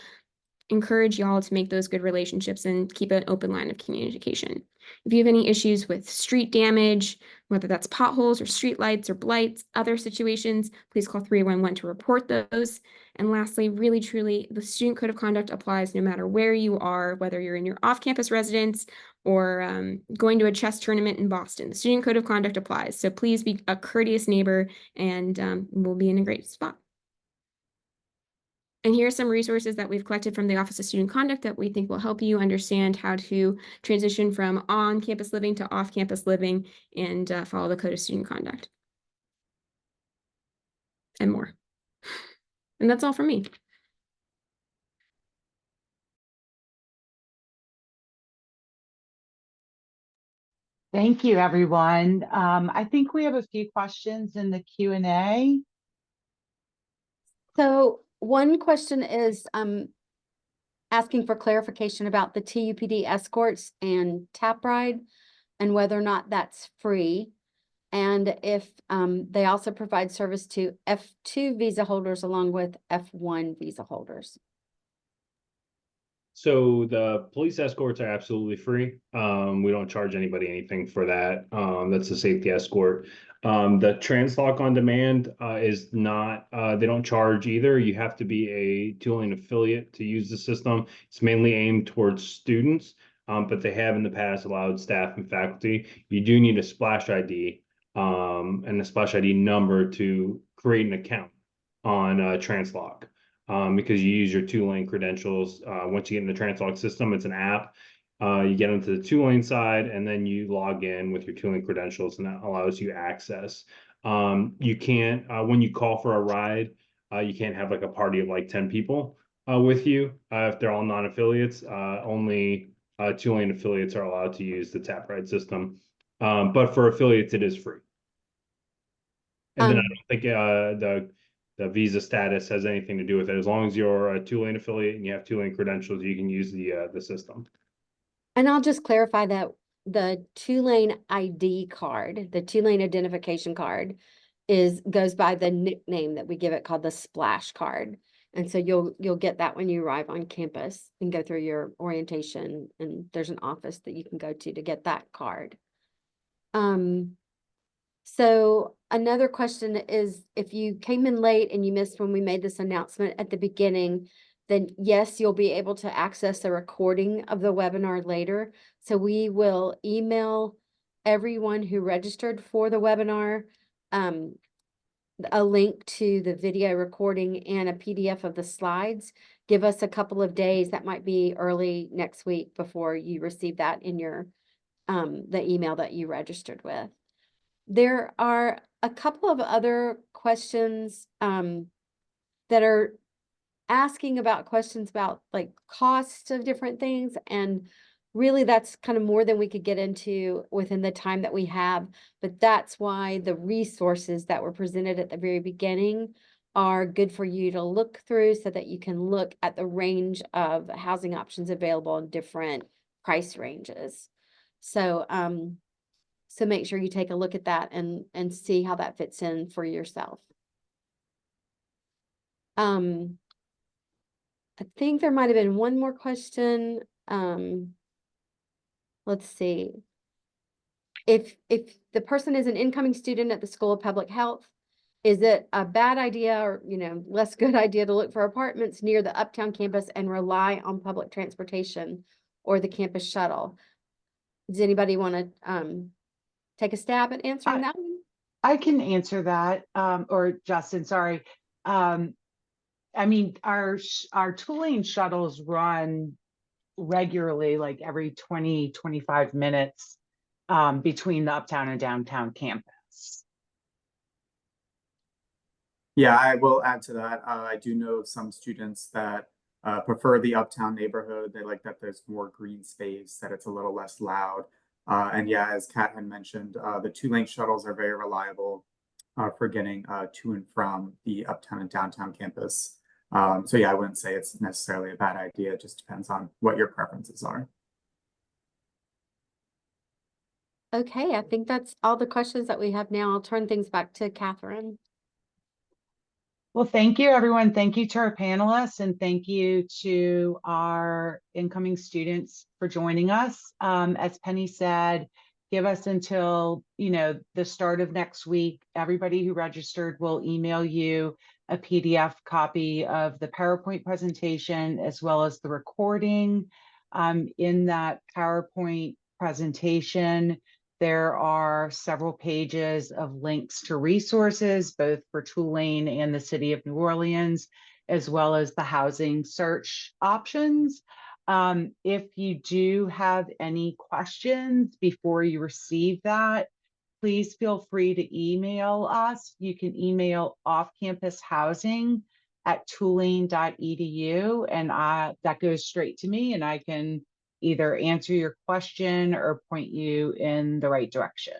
encourage y'all to make those good relationships and keep an open line of communication. If you have any issues with street damage, whether that's potholes or street lights or blights, other situations, please call 311 to report those. And lastly, really truly, the student code of conduct applies no matter where you are, whether you're in your off-campus residence or going to a chess tournament in Boston. The student code of conduct applies. So please be a courteous neighbor, and we'll be in a great spot. And here are some resources that we've collected from the Office of Student Conduct that we think will help you understand how to transition from on-campus living to off-campus living and follow the Code of Student Conduct. And more. And that's all from me. Thank you, everyone. I think we have a few questions in the Q&A. So one question is asking for clarification about the TUPD escorts and tap ride and whether or not that's free. And if they also provide service to F2 visa holders along with F1 visa holders. So the police escorts are absolutely free. We don't charge anybody anything for that. That's a safety escort. The translock on demand is not, they don't charge either. You have to be a Tulane affiliate to use the system. It's mainly aimed towards students, but they have in the past allowed staff and faculty. You do need a splash ID and a splash ID number to create an account on translock. Because you use your Tulane credentials. Once you get in the translock system, it's an app. You get into the Tulane side, and then you log in with your Tulane credentials, and that allows you access. You can't, when you call for a ride, you can't have like a party of like 10 people with you. If they're all non-affiliates, only Tulane affiliates are allowed to use the tap ride system. But for affiliates, it is free. And then I don't think the visa status has anything to do with it. As long as you're a Tulane affiliate and you have Tulane credentials, you can use the system. And I'll just clarify that the Tulane ID card, the Tulane identification card, goes by the nickname that we give it called the splash card. And so you'll get that when you arrive on campus and go through your orientation, and there's an office that you can go to get that card. So another question is, if you came in late and you missed when we made this announcement at the beginning, then yes, you'll be able to access a recording of the webinar later. So we will email everyone who registered for the webinar a link to the video recording and a PDF of the slides. Give us a couple of days. That might be early next week before you receive that in your the email that you registered with. There are a couple of other questions that are asking about questions about like costs of different things, and really that's kind of more than we could get into within the time that we have, but that's why the resources that were presented at the very beginning are good for you to look through so that you can look at the range of housing options available in different price ranges. So so make sure you take a look at that and see how that fits in for yourself. I think there might have been one more question. Let's see. If the person is an incoming student at the School of Public Health, is it a bad idea or, you know, less good idea to look for apartments near the Uptown campus and rely on public transportation or the campus shuttle? Does anybody want to take a stab at answering that one? I can answer that, or Justin, sorry. I mean, our Tulane shuttles run regularly, like every 20, 25 minutes between the Uptown and downtown campus. Yeah, I will add to that. I do know some students that prefer the Uptown neighborhood. They like that there's more green space, that it's a little less loud. And yeah, as Kat had mentioned, the Tulane shuttles are very reliable for getting to and from the Uptown and downtown campus. So yeah, I wouldn't say it's necessarily a bad idea. It just depends on what your preferences are. Okay, I think that's all the questions that we have now. I'll turn things back to Catherine. Well, thank you, everyone. Thank you to our panelists, and thank you to our incoming students for joining us. As Penny said, give us until, you know, the start of next week. Everybody who registered will email you a PDF copy of the PowerPoint presentation as well as the recording. In that PowerPoint presentation, there are several pages of links to resources, both for Tulane and the city of New Orleans, as well as the housing search options. If you do have any questions before you receive that, please feel free to email us. You can email off-campus housing at tulane.edu, and that goes straight to me, and I can either answer your question or point you in the right direction.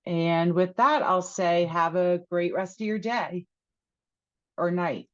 And with that, I'll say have a great rest of your day or night.